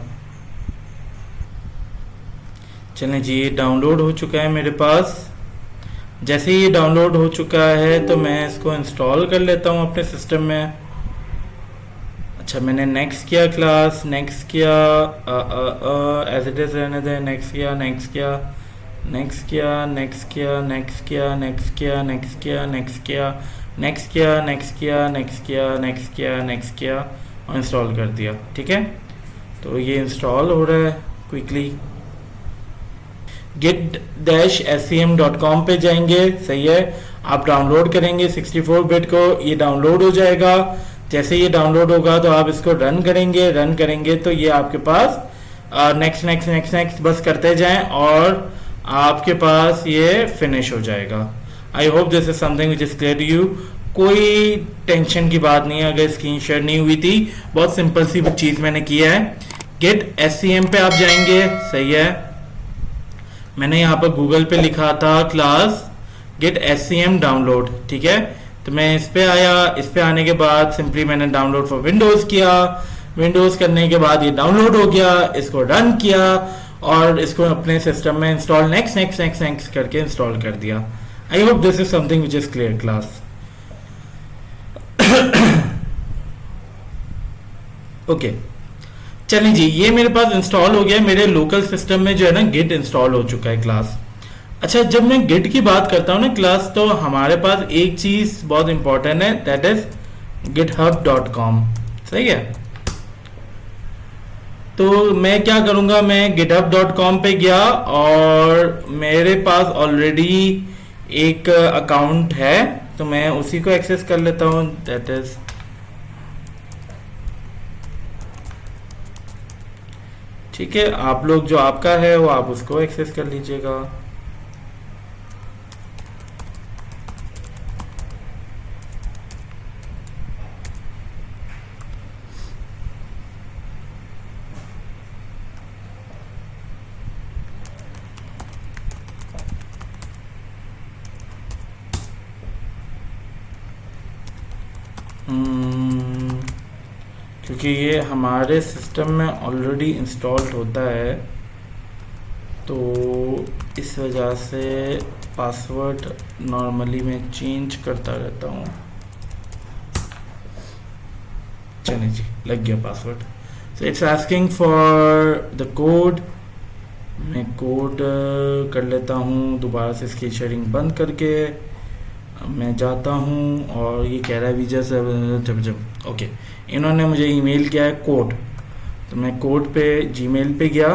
Speaker 1: चलें जी, ये डाउनलोड हो चुका है मेरे पास। जैसे ही ये डाउनलोड हो चुका है तो मैं इसको इंस्टॉल कर लेता हूँ अपने सिस्टम में। अच्छा, मैंने नेक्स्ट किया, क्लास नेक्स्ट किया, एज इट इज रहने दें, नेक्स्ट किया, नेक्स्ट किया, नेक्स्ट किया, नेक्स्ट किया, नेक्स्ट किया, नेक्स्ट किया, नेक्स्ट किया, नेक्स्ट किया, नेक्स्ट किया, नेक्स्ट किया, नेक्स्ट किया, नेक्स्ट किया, नेक्स्ट किया और इंस्टॉल कर दिया, ठीक है। तो ये इंस्टॉल हो रहा है क्विकली। git-scm.com पे जाएंगे, सही है, आप डाउनलोड करेंगे 64 बिट को, ये डाउनलोड हो जाएगा। जैसे ये डाउनलोड होगा तो आप इसको रन करेंगे तो ये आपके पास नेक्स्ट नेक्स्ट नेक्स्ट नेक्स्ट बस करते जाएं और आपके पास ये फिनिश हो जाएगा। I hope this is something which is clear to you. कोई टेंशन की बात नहीं है अगर स्क्रीन शेयर नहीं हुई थी, बहुत सिंपल सी चीज मैंने किया है। git-scm पे आप जाएंगे, सही है, मैंने यहाँ पर गूगल पे लिखा था क्लास git-scm डाउनलोड, ठीक है। तो मैं इस पे आया, इस पे आने के बाद सिंपली मैंने डाउनलोड फॉर विंडोज किया, विंडोज करने के बाद ये डाउनलोड हो गया, इसको रन किया और इसको अपने सिस्टम में install next next next next करके इंस्टॉल कर दिया। आई hope this is something which is clear class. Okay, चलिए जी, ये मेरे पास इंस्टॉल हो गया, मेरे लोकल सिस्टम में जो है ना गिट इंस्टॉल हो चुका है क्लास। अच्छा, जब मैं गिट की बात करता हूँ ना क्लास, तो हमारे पास एक चीज बहुत इंपॉर्टेंट है, दैट इज github.com, सही है। तो मैं क्या करूंगा, मैं github.com पे गया और मेरे पास ऑलरेडी एक अकाउंट है तो मैं उसी को एक्सेस कर लेता हूँ, दैट इज ठीक है। आप लोग जो आपका है वो आप उसको एक्सेस कर लीजिएगा। क्योंकि ये हमारे सिस्टम में ऑलरेडी इंस्टॉल्ड होता है तो इस वजह से पासवर्ड नॉर्मली मैं चेंज करता रहता हूँ। चलिए जी, लग गया password. So it's asking for the code, मैं कोड कर लेता हूँ दोबारा से इसकी शेयरिंग बंद करके। मैं जाता हूँ और ये कह रहा है वीजा से जब ओके, इन्होंने मुझे ईमेल किया है कोड, तो मैं कोड पे जीमेल पे गया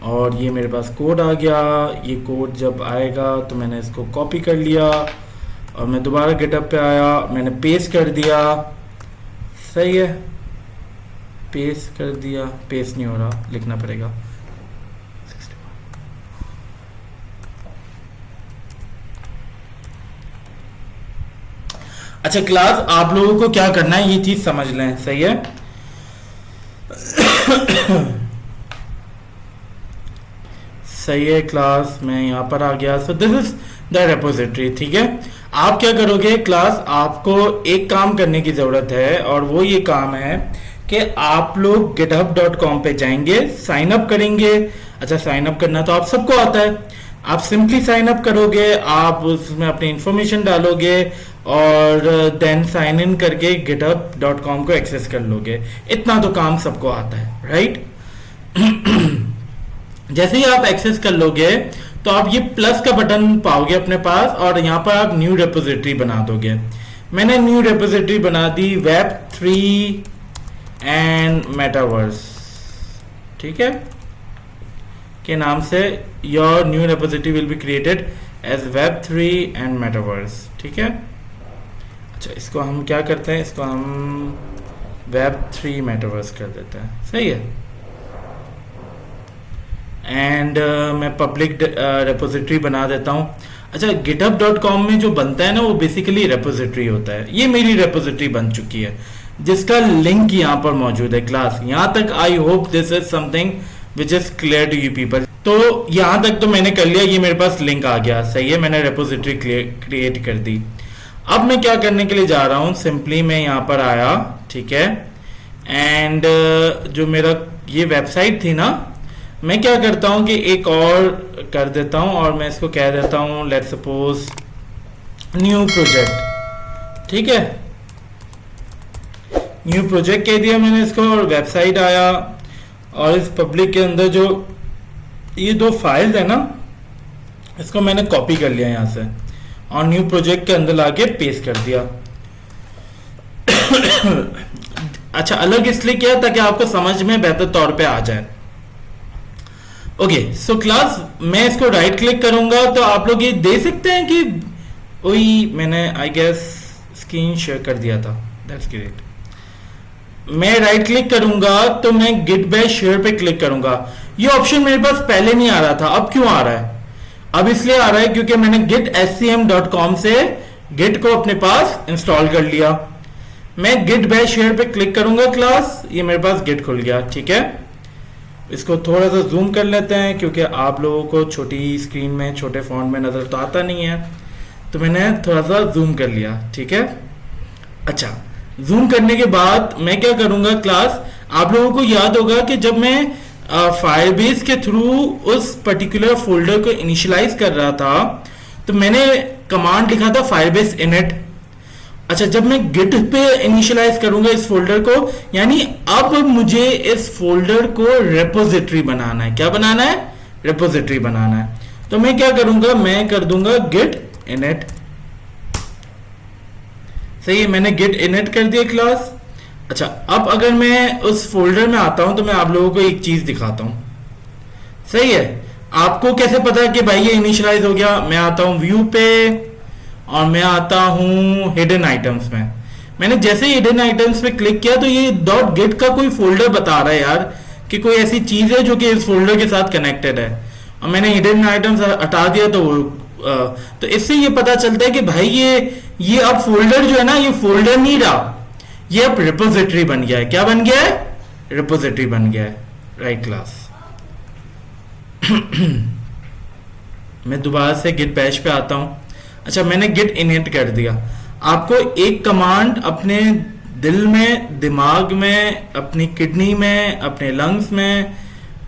Speaker 1: और ये मेरे पास कोड आ गया। ये कोड जब आएगा तो मैंने इसको कॉपी कर लिया और मैं दोबारा गिटअप पे आया, मैंने पेस्ट कर दिया, सही है, पेस्ट कर दिया, पेस्ट नहीं हो रहा, लिखना पड़ेगा। अच्छा क्लास, आप लोगों को क्या करना है ये चीज समझ लें, सही है। सही है क्लास, मैं यहां पर आ गया। सो दिस इज द रेपोजिटरी, ठीक है। आप क्या करोगे क्लास, आपको एक काम करने की जरूरत है और वो ये काम है कि आप लोग github.com पे जाएंगे, साइन अप करेंगे। अच्छा, साइन अप करना तो आप सबको आता है, आप सिंपली साइन अप करोगे, आप उसमें अपनी इंफॉर्मेशन डालोगे और देन साइन इन करके github.com को एक्सेस कर लोगे। इतना तो काम सबको आता है, राइट। जैसे ही आप एक्सेस कर लोगे तो आप ये प्लस का बटन पाओगे अपने पास और यहाँ पर आप न्यू रेपोजिटरी बना दोगे। मैंने न्यू रेपोजिटरी बना दी Web3 एंड मेटावर्स, ठीक है, के नाम से। Your new repository will be created as Web3 and metaverse, ठीक है। अच्छा, इसको हम क्या करते हैं, इसको हम Web3 मेटावर्स कर देते हैं, सही है। एंड मैं पब्लिक रेपोजिटरी बना देता हूँ। अच्छा, github.com में जो बनता है ना वो बेसिकली रेपोजिटरी होता है। ये मेरी रेपोजिटरी बन चुकी है जिसका लिंक यहाँ पर मौजूद है क्लास। यहाँ तक I hope this is something which is clear to you people. तो यहाँ तक तो मैंने कर लिया, ये मेरे पास लिंक आ गया, सही है, मैंने रेपोजिटरी क्रिएट कर दी। अब मैं क्या करने के लिए जा रहा हूँ, सिंपली मैं यहाँ पर आया, ठीक है, एंड जो मेरा ये वेबसाइट थी ना, मैं क्या करता हूँ कि एक और कर देता हूँ और मैं इसको कह देता हूँ लेट्स सपोज न्यू प्रोजेक्ट, ठीक है, न्यू प्रोजेक्ट कह दिया मैंने इसको, और वेबसाइट आया और इस पब्लिक के अंदर जो ये दो फाइल्स है ना, इसको मैंने कॉपी कर लिया यहाँ से और न्यू प्रोजेक्ट के अंदर लाके पेस्ट कर दिया। अच्छा, अलग इसलिए किया ताकि आपको समझ में बेहतर तौर पे आ जाए। ओके, सो क्लास मैं इसको राइट क्लिक करूंगा तो आप लोग ये दे सकते हैं कि वही मैंने आई गेस स्क्रीन शेयर कर दिया था, दैट्स ग्रेट। मैं राइट क्लिक करूंगा तो मैं गिट बैश शेयर पे क्लिक करूंगा। ये ऑप्शन मेरे पास पहले नहीं आ रहा था, अब क्यों आ रहा है? अब इसलिए आ रहा है क्योंकि मैंने gitscm.com से गिट को अपने पास इंस्टॉल कर लिया। मैं गिट बैश शेयर पे क्लिक करूंगा क्लास, ये मेरे पास गिट खुल गया, ठीक है। इसको थोड़ा सा जूम कर लेते हैं क्योंकि आप लोगों को छोटी स्क्रीन में छोटे फॉन्ट में नजर तो आता नहीं है, तो मैंने थोड़ा सा जूम कर लिया, ठीक है। अच्छा, जूम करने के बाद मैं क्या करूंगा क्लास, आप लोगों को याद होगा कि जब मैं फायरबेस के थ्रू उस पर्टिकुलर फोल्डर को इनिशियलाइज कर रहा था तो मैंने कमांड लिखा था फायरबेस इनिट। अच्छा, जब मैं गिट पे इनिशियलाइज करूंगा इस फोल्डर को, यानी अब मुझे इस फोल्डर को रेपोजिटरी बनाना है। क्या बनाना है? रेपोजिटरी बनाना है। तो मैं क्या करूंगा, मैं कर दूंगा गिट इनिट। सही है, मैंने गिट इनिट कर दिया क्लास। अच्छा, अब अगर मैं उस फोल्डर में आता हूं तो मैं आप लोगों को एक चीज दिखाता हूं, सही है। आपको कैसे पता कि भाई ये इनिशियलाइज हो गया? मैं आता हूं व्यू पे और मैं आता हूं हिडन आइटम्स में। मैंने जैसे ही हिडन आइटम्स पे क्लिक किया तो ये डॉट गिट का कोई फोल्डर बता रहा है यार कि कोई ऐसी चीज है जो कि इस फोल्डर के साथ कनेक्टेड है, और मैंने हिडन आइटम्स हटा दिया तो इससे ये पता चलता है कि भाई ये अब फोल्डर जो है ना, ये फोल्डर नहीं रहा, ये अब रिपोजिटरी बन गया है। क्या बन गया है? रिपोजिटरी बन गया है, राइट क्लास। मैं दोबारा से गिट बैश पे आता हूं। अच्छा, मैंने गिट इनिट कर दिया। आपको एक कमांड अपने दिल में, दिमाग में, अपनी किडनी में, अपने लंग्स में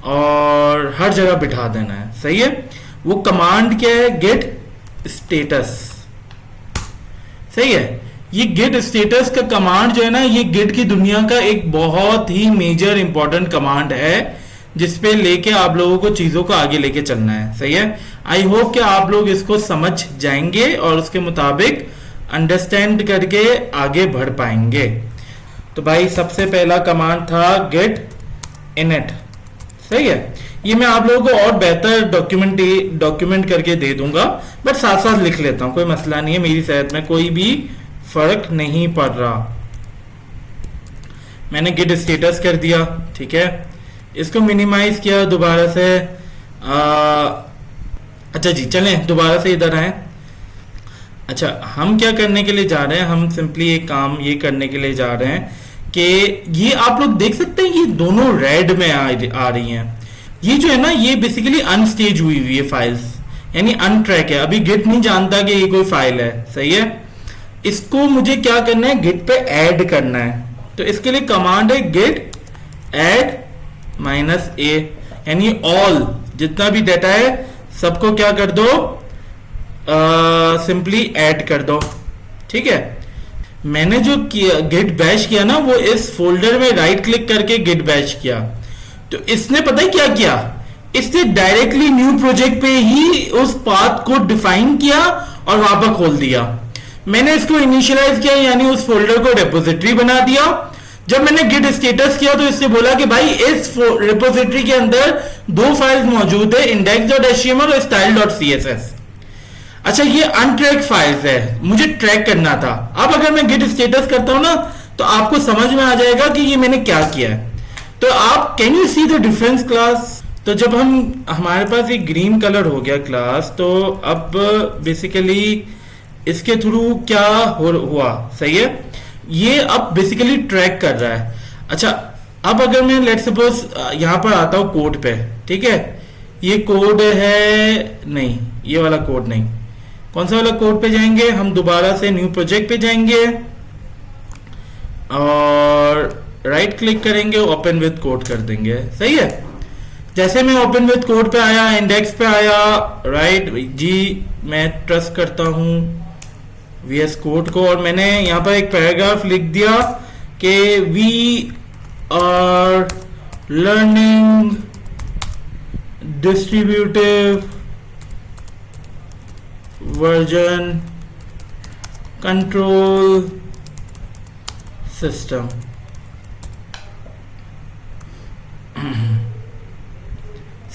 Speaker 1: और हर जगह बिठा देना है, सही है। वो कमांड क्या है? गिट स्टेटस, सही है। ये गिट स्टेटस का कमांड जो है ना, ये गिट की दुनिया का एक बहुत ही मेजर इंपॉर्टेंट कमांड है जिसपे लेके आप लोगों को चीजों को आगे लेके चलना है, सही है। आई होप कि आप लोग इसको समझ जाएंगे और उसके मुताबिक अंडरस्टैंड करके आगे बढ़ पाएंगे। तो भाई सबसे पहला कमांड था गेट इनिट, सही है। ये मैं आप लोगों को और बेहतर डॉक्यूमेंट करके दे दूंगा, बट साथ साथ लिख लेता हूं, कोई मसला नहीं है, मेरी सेहत में कोई भी फर्क नहीं पड़ रहा। मैंने गिट स्टेटस कर दिया, ठीक है। इसको मिनिमाइज किया दोबारा से। अच्छा जी, चलें दोबारा से इधर आए। अच्छा, हम क्या करने के लिए जा रहे हैं, हम सिंपली एक काम ये करने के लिए जा रहे हैं कि ये आप लोग देख सकते हैं, ये दोनों रेड में आ रही हैं। ये जो है ना, ये बेसिकली अनस्टेज हुई हुई है फाइल्स, यानी अनट्रैक है। अभी गिट नहीं जानता कि ये कोई फाइल है, सही है। इसको मुझे क्या करना है, गिट पे ऐड करना है। तो इसके लिए कमांड है गिट ऐड -a, यानी ऑल जितना भी डाटा है सबको क्या कर दो, सिंपली ऐड कर दो, ठीक है। मैंने जो किया गिट बैश किया ना, वो इस फोल्डर में राइट क्लिक करके गिट बैश किया। तो इसने पता है क्या किया, इसने डायरेक्टली न्यू प्रोजेक्ट पे ही उस पाथ को डिफाइन किया और वहां पर खोल दिया। मैंने इसको इनिशियलाइज किया, यानी उस फोल्डर को रेपोजिटरी बना दिया। जब मैंने गिट स्टेटस किया तो इससे बोला कि भाई इस रेपोजिटरी के अंदर दो फाइल्स मौजूद है, index.html और style.css। अच्छा, ये अनट्रैक फाइल्स है, मुझे ट्रैक करना था। अब अगर मैं गिट स्टेटस करता हूं ना तो आपको समझ में आ जाएगा कि ये मैंने क्या किया है। तो आप can you see the difference class? तो जब हम हमारे पास एक ग्रीन कलर हो गया क्लास, तो अब बेसिकली इसके थ्रू क्या हुआ, सही है, ये अब बेसिकली ट्रैक कर रहा है। अच्छा, अब अगर मैं लेट सपोज यहां पर आता हूं कोड पे, ठीक है, ये कोड है, नहीं ये वाला कोड नहीं, कौन सा वाला कोड पे जाएंगे हम, दोबारा से न्यू प्रोजेक्ट पे जाएंगे और राइट क्लिक करेंगे, ओपन विद कोड कर देंगे, सही है। जैसे मैं ओपन विद कोड पे आया, इंडेक्स पे आया, राइट जी, मैं ट्रस्ट करता हूं VS कोड को, और मैंने यहां पर एक पैराग्राफ लिख दिया कि we are learning distributive version control system.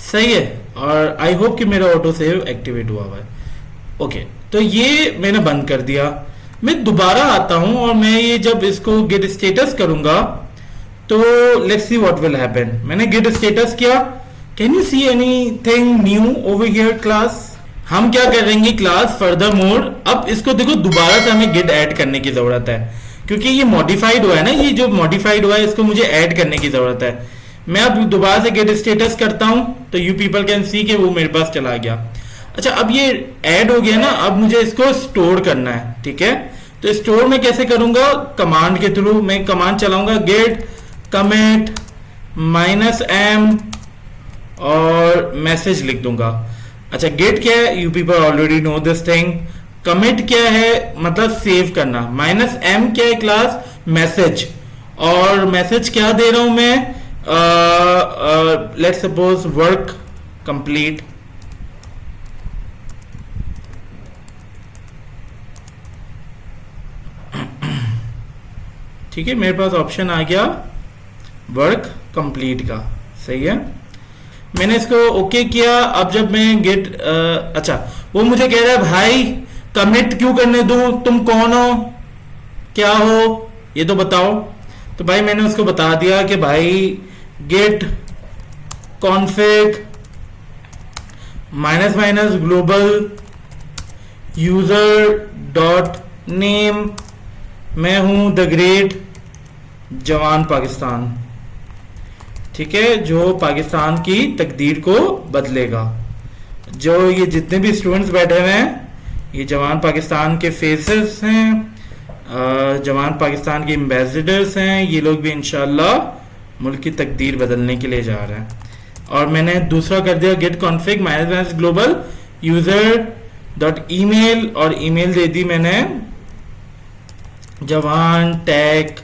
Speaker 1: सही है, और आई होप कि मेरा ऑटो सेव एक्टिवेट हुआ है। ओके, तो ये मैंने बंद कर दिया। मैं दोबारा आता हूं और मैं ये जब इसको गेट स्टेटस करूंगा तो let's see what will happen. मैंने गेट स्टेटस किया, can you see anything new over here class. हम क्या करेंगे क्लास फर्दर मोर, अब इसको देखो दोबारा से हमें गेट ऐड करने की जरूरत है, क्योंकि ये मॉडिफाइड हुआ है ना, ये जो मॉडिफाइड हुआ है इसको मुझे ऐड करने की जरूरत है। मैं अब दोबारा से गेट स्टेटस करता हूं तो यू पीपल कैन सी कि वो मेरे पास चला गया। अच्छा, अब ये ऐड हो गया ना, अब मुझे इसको स्टोर करना है, ठीक है। तो स्टोर में कैसे करूंगा, कमांड के थ्रू मैं कमांड चलाऊंगा, गेट कमिट -m और मैसेज लिख दूंगा। अच्छा, गेट क्या है, you people already know this thing. Commit क्या है, मतलब सेव करना। -m क्या है क्लास, मैसेज, और मैसेज क्या दे रहा हूं मैं, लेट्स सपोज वर्क कंप्लीट। ठीक है, मेरे पास ऑप्शन आ गया वर्क कंप्लीट का, सही है। मैंने इसको ओके किया। अब जब मैं गेट अच्छा, वो मुझे कह रहा है भाई कमिट क्यों करने दूं, तुम कौन हो, क्या हो, ये तो बताओ। तो भाई मैंने उसको बता दिया कि भाई git config -- global user dot name, मैं हूं द ग्रेट जवान पाकिस्तान, ठीक है, जो पाकिस्तान की तकदीर को बदलेगा। जो ये जितने भी स्टूडेंट्स बैठे हुए हैं ये जवान पाकिस्तान के फेसेस हैं, जवान पाकिस्तान के एम्बेसडर्स हैं, ये लोग भी इंशाल्लाह मुल्क की तकदीर बदलने के लिए जा रहे हैं। और मैंने दूसरा कर दिया git config -- global user dot email, और ईमेल दे दी मैंने जवान टैग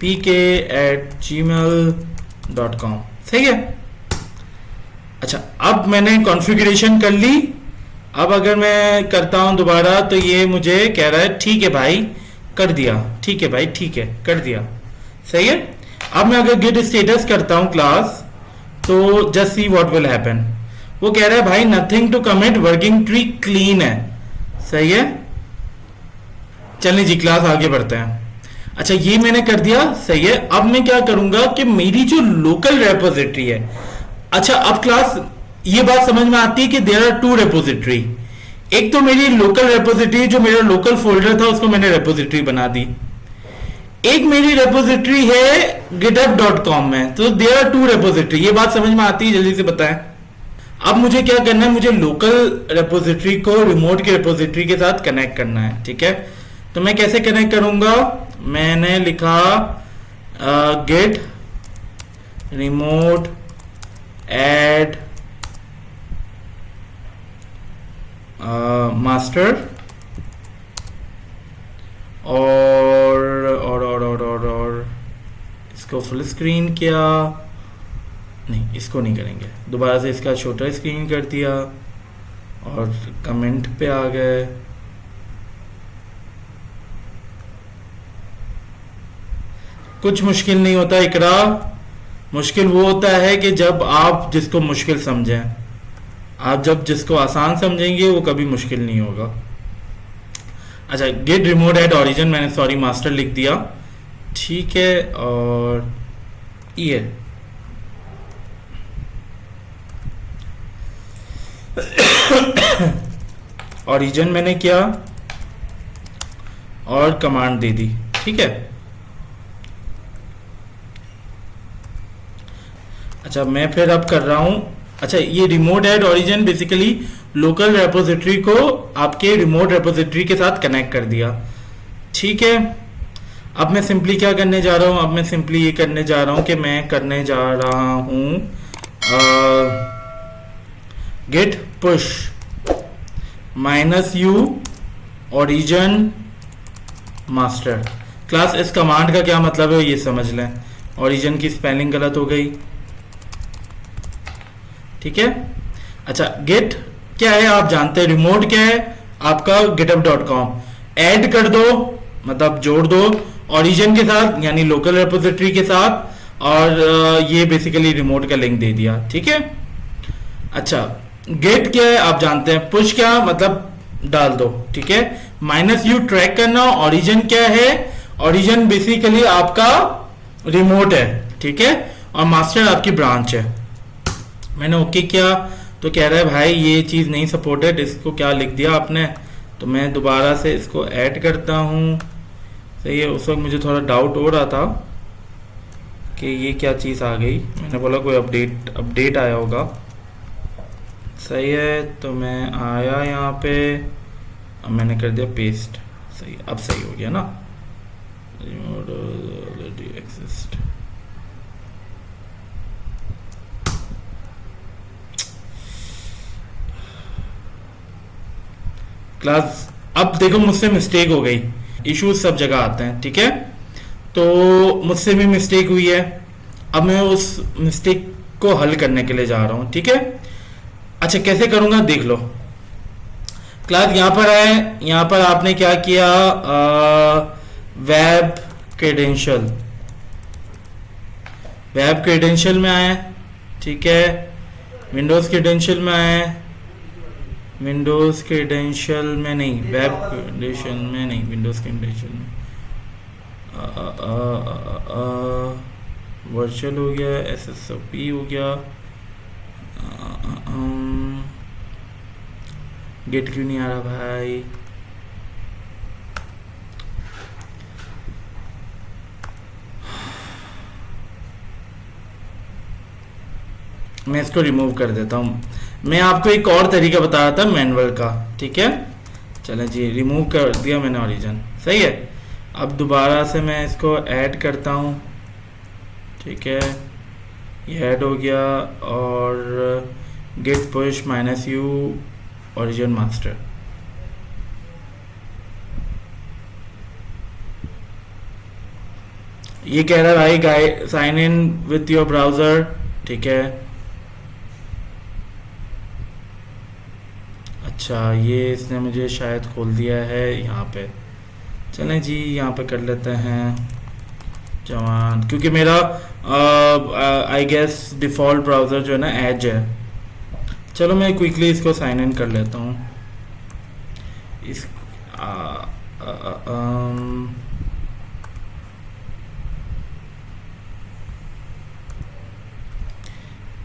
Speaker 1: pk@gmail.com, सही है। अच्छा, अब मैंने कॉन्फ़िगरेशन कर ली। अब अगर मैं करता हूं दोबारा तो ये मुझे कह रहा है ठीक है भाई कर दिया, ठीक है भाई ठीक है कर दिया, सही है। अब मैं अगर गेट स्टेटस करता हूं क्लास तो just see what will happen. वो कह रहा है भाई nothing to commit, working tree clean है, सही है। चलिए जी क्लास आगे बढ़ते हैं। अच्छा, ये मैंने कर दिया, सही है। अब मैं क्या करूंगा कि मेरी जो लोकल रेपोजिटरी है, अच्छा अब क्लास ये बात समझ में आती है कि देयर आर 2 रेपोजिटरी। एक तो मेरी लोकल रेपोजिटरी, जो मेरा लोकल फोल्डर था उसको मैंने रेपोजिटरी बना दी। एक मेरी रेपोजिटरी है github.com में, तो देयर आर 2 रेपोजिटरी। ये बात समझ में आती है, जल्दी से बताएं। अब मुझे क्या करना है, मुझे लोकल रेपोजिटरी को रिमोट के रेपोजिटरी के साथ कनेक्ट करना है, ठीक है। तो मैं कैसे कनेक्ट करूंगा, मैंने लिखा गेट रिमोट एड मास्टर और इसको फुल स्क्रीन किया, नहीं इसको नहीं करेंगे, दोबारा से इसका छोटा स्क्रीन कर दिया और कमेंट पे आ गए। कुछ मुश्किल नहीं होता इकरा, मुश्किल वो होता है कि जब आप जिसको मुश्किल समझें। आप जब जिसको आसान समझेंगे वो कभी मुश्किल नहीं होगा। अच्छा, गेट रिमोट एट ओरिजिन, मैंने सॉरी मास्टर लिख दिया, ठीक है। और ये ओरिजिन मैंने किया और कमांड दे दी, ठीक है। अच्छा मैं फिर अब कर रहा हूं, अच्छा ये remote add origin basically local repository को आपके रिमोट रेपोजिटरी के साथ कनेक्ट कर दिया, ठीक है। अब मैं सिंपली क्या करने जा रहा हूं, अब मैं सिंपली ये करने जा रहा हूं कि मैं करने जा रहा हूं git push -u origin master class. इस कमांड का क्या मतलब है ये समझ लें। ओरिजिन की स्पेलिंग गलत हो गई, ठीक है। अच्छा गेट क्या है आप जानते हैं, रिमोट क्या है आपका github.com। ऐड कर दो मतलब जोड़ दो ओरिजिन के साथ यानी लोकल रेपोजिटरी के साथ, और ये बेसिकली रिमोट का लिंक दे दिया, ठीक है। अच्छा गेट क्या है आप जानते हैं, पुश क्या मतलब डाल दो, ठीक है। -u ट्रैक करना, ओरिजिन क्या है, ओरिजिन बेसिकली आपका रिमोट है, ठीक है, और मास्टर आपकी ब्रांच है। मैंने ओके किया तो कह रहा है भाई ये चीज नहीं सपोर्टेड, इसको क्या लिख दिया आपने, तो मैं दोबारा से इसको ऐड करता हूँ, सही है। उस वक्त मुझे थोड़ा डाउट हो रहा था कि ये क्या चीज़ आ गई, मैंने बोला कोई अपडेट आया होगा, सही है। तो मैं आया यहाँ पे, अब मैंने कर दिया पेस्ट, सही, अब सही हो गया ना। exist class. अब देखो मुझसे मिस्टेक हो गई, इश्यूज सब जगह आते हैं, ठीक है। तो मुझसे भी मिस्टेक हुई है, अब मैं उस मिस्टेक को हल करने के लिए जा रहा हूं, ठीक है। अच्छा कैसे करूंगा देख लो क्लास। यहां पर आए, यहां पर आपने क्या किया, वेब क्रेडेंशियल में आए, ठीक है। विंडोज क्रेडेंशियल में आए, विंडोज क्रेडेंशियल में नहीं, वेब क्रेडेंशियल में नहीं, विंडोज क्रेडेंशियल में वर्चुअल हो गया, SSOP हो गया, गेट क्यों नहीं आ रहा भाई। मैं इसको रिमूव कर देता हूँ। मैं आपको एक और तरीका बता रहा था मैनुअल का, ठीक है। चलें जी, रिमूव कर दिया मैंने ओरिजिन, सही है। अब दोबारा से मैं इसको ऐड करता हूँ, ठीक है, ये ऐड हो गया, और git push -u origin master. ये कह रहा है भाई sign in with your browser, ठीक है। अच्छा ये इसने मुझे शायद खोल दिया है यहाँ पे, चलें जी यहाँ पे कर लेते हैं जवान, क्योंकि मेरा आई गेस डिफ़ॉल्ट ब्राउज़र जो है ना एज है। चलो मैं क्विकली इसको साइन इन कर लेता हूँ। इस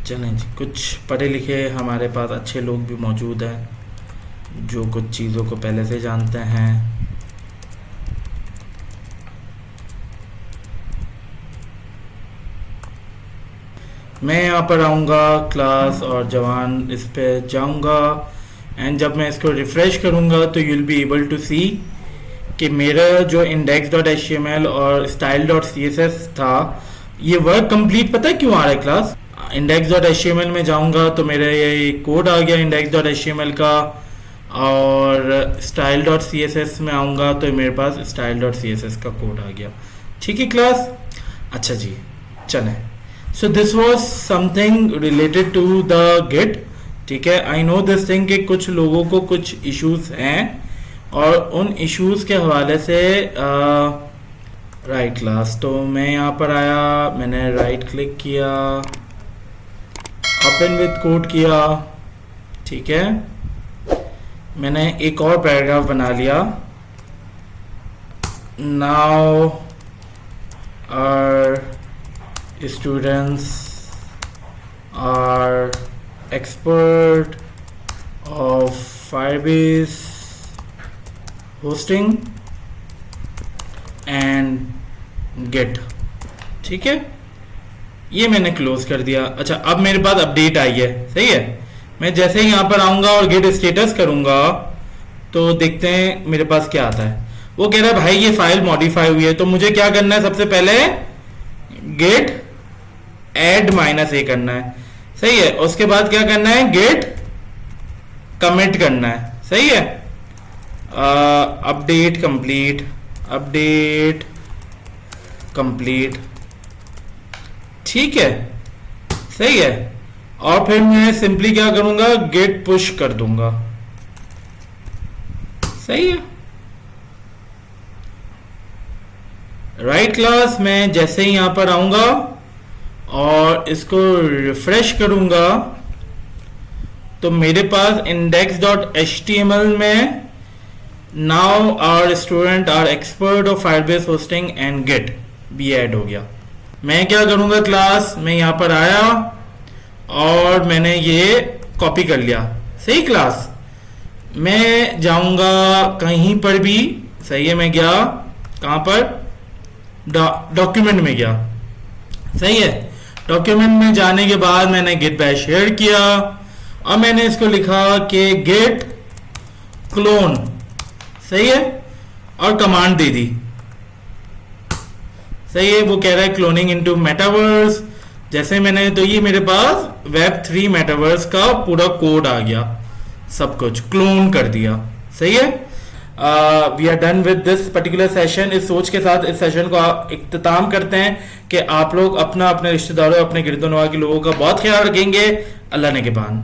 Speaker 1: चलें जी, कुछ पढ़े लिखे हमारे पास अच्छे लोग भी मौजूद हैं जो कुछ चीज़ों को पहले से जानते हैं। मैं यहाँ पर आऊँगा क्लास और जवान इस पे जाऊँगा, एंड जब मैं इसको रिफ़्रेश करूँगा तो you will be able to see कि मेरा जो index.html और style.css था ये वर्क कंप्लीट। पता है क्यों आ रहा है क्लास? index.html में जाऊँगा तो मेरा ये कोड आ गया index.html का, और style.css में आऊँगा तो मेरे पास style.css का कोड आ गया, ठीक है क्लास। अच्छा जी चलें, so this was something related to the git, ठीक है। आई नो दिस थिंग कि कुछ लोगों को कुछ इश्यूज हैं और उन इश्यूज के हवाले से राइट क्लास। तो मैं यहाँ पर आया, मैंने राइट क्लिक किया, ओपन विद कोड किया, ठीक है। मैंने एक और पैराग्राफ बना लिया, now our students are expert of Firebase hosting and Git। ठीक है, ये मैंने क्लोज कर दिया। अच्छा, अब मेरे पास अपडेट आई है, सही है। मैं जैसे ही यहाँ पर आऊंगा और गेट स्टेटस करूंगा तो देखते हैं मेरे पास क्या आता है। वो कह रहा है भाई ये फाइल मॉडिफाई हुई है, तो मुझे क्या करना है, सबसे पहले गेट ऐड -a करना है, सही है। उसके बाद क्या करना है, गेट कमिट करना है, सही है। अपडेट कंप्लीट, ठीक है, सही है। और फिर मैं सिंपली क्या करूंगा, गेट पुश कर दूंगा, सही है। राइट क्लास, मैं जैसे ही यहां पर आऊंगा और इसको रिफ्रेश करूंगा तो मेरे पास index.html में now our student are expert of Firebase hosting and git भी ऐड हो गया। मैं क्या करूंगा क्लास, मैं यहां पर आया और मैंने ये कॉपी कर लिया, सही क्लास। मैं जाऊंगा कहीं पर भी, सही है, मैं गया कहां पर, डॉक्यूमेंट में गया, सही है। डॉक्यूमेंट में जाने के बाद मैंने गिट बैश शेयर किया और मैंने इसको लिखा कि गेट क्लोन, सही है, और कमांड दे दी, सही है। वो कह रहा है क्लोनिंग इनटू मेटावर्स। जैसे मैंने, तो ये मेरे पास Web3 मेटावर्स का पूरा कोड आ गया, सब कुछ क्लोन कर दिया, सही है। We are done with this particular session. इस सोच के साथ इस सेशन को इख्तिताम करते हैं कि आप लोग अपना, अपने रिश्तेदारों, अपने गिरदोनवा के लोगों का बहुत ख्याल रखेंगे। अल्लाह ने के बान।